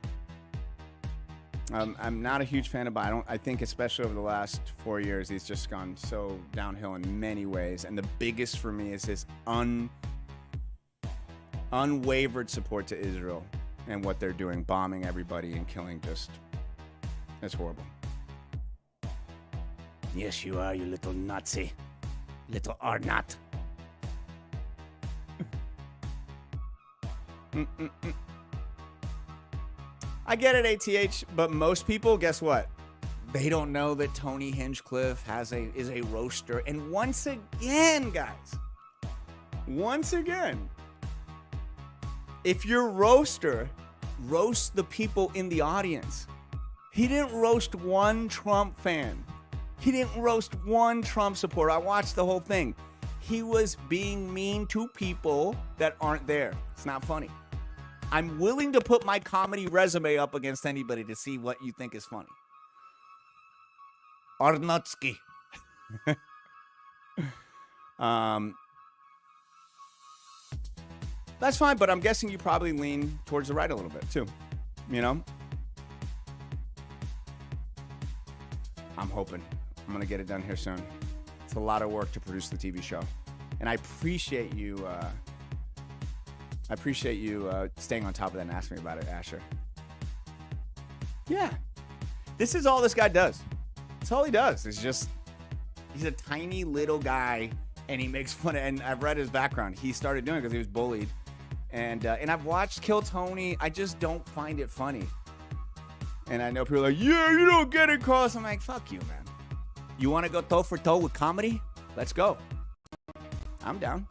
I'm not a huge fan of Biden. I think especially over the last 4 years, he's just gone so downhill in many ways. And the biggest for me is his unwavered support to Israel and what they're doing, bombing everybody and killing it's horrible. Yes, you are, you little Nazi. Little Arnott. I get it, ATH, but most people, guess what? They don't know that Tony Hinchcliffe is a roaster. And once again, guys, if your roaster roasts the people in the audience, he didn't roast one Trump fan. He didn't roast one Trump supporter. I watched the whole thing. He was being mean to people that aren't there. It's not funny. I'm willing to put my comedy resume up against anybody to see what you think is funny. Arnotsky. That's fine, but I'm guessing you probably lean towards the right a little bit too. I'm hoping. I'm going to get it done here soon. It's a lot of work to produce the TV show. And I appreciate you staying on top of that and asking me about it, Asher. Yeah. This is all this guy does. That's all he does. It's just, he's a tiny little guy, and he makes fun of, and I've read his background. He started doing it because he was bullied. And I've watched Kill Tony. I just don't find it funny. And I know people are like, yeah, you don't get it, Cross. I'm like, fuck you, man. You want to go toe for toe with comedy? Let's go. I'm down.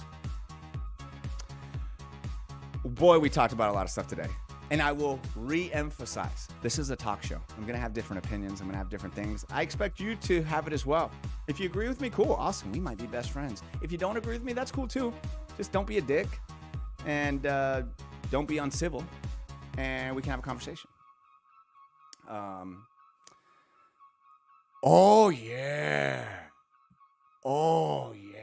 Boy, we talked about a lot of stuff today. And I will re-emphasize, this is a talk show. I'm going to have different opinions. I'm going to have different things. I expect you to have it as well. If you agree with me, cool, awesome. We might be best friends. If you don't agree with me, that's cool too. Just don't be a dick. And don't be uncivil. And we can have a conversation. Oh, yeah. Oh, yeah.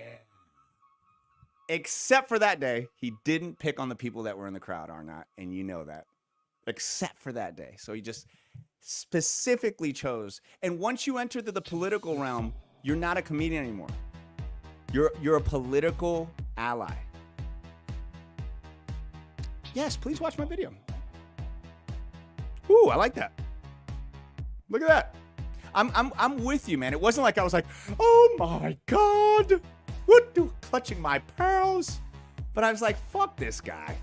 Except for that day, he didn't pick on the people that were in the crowd, Arnott, and you know that. Except for that day. So he just specifically chose. And once you enter the political realm, you're not a comedian anymore. You're a political ally. Yes, please watch my video. Ooh, I like that. Look at that. I'm with you, man. It wasn't like I was like, oh my God, what do clutching my pearls? But I was like, fuck this guy.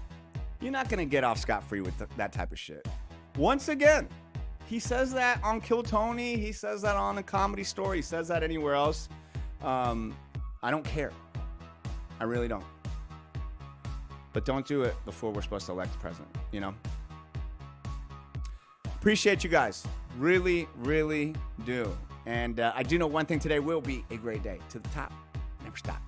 You're not gonna get off scot-free with that type of shit. Once again, he says that on Kill Tony. He says that on a Comedy Store. He says that anywhere else. I don't care. I really don't. But don't do it before we're supposed to elect the president, you know? Appreciate you guys. Really, really do. And I do know one thing today will be a great day. To the top. Never stop.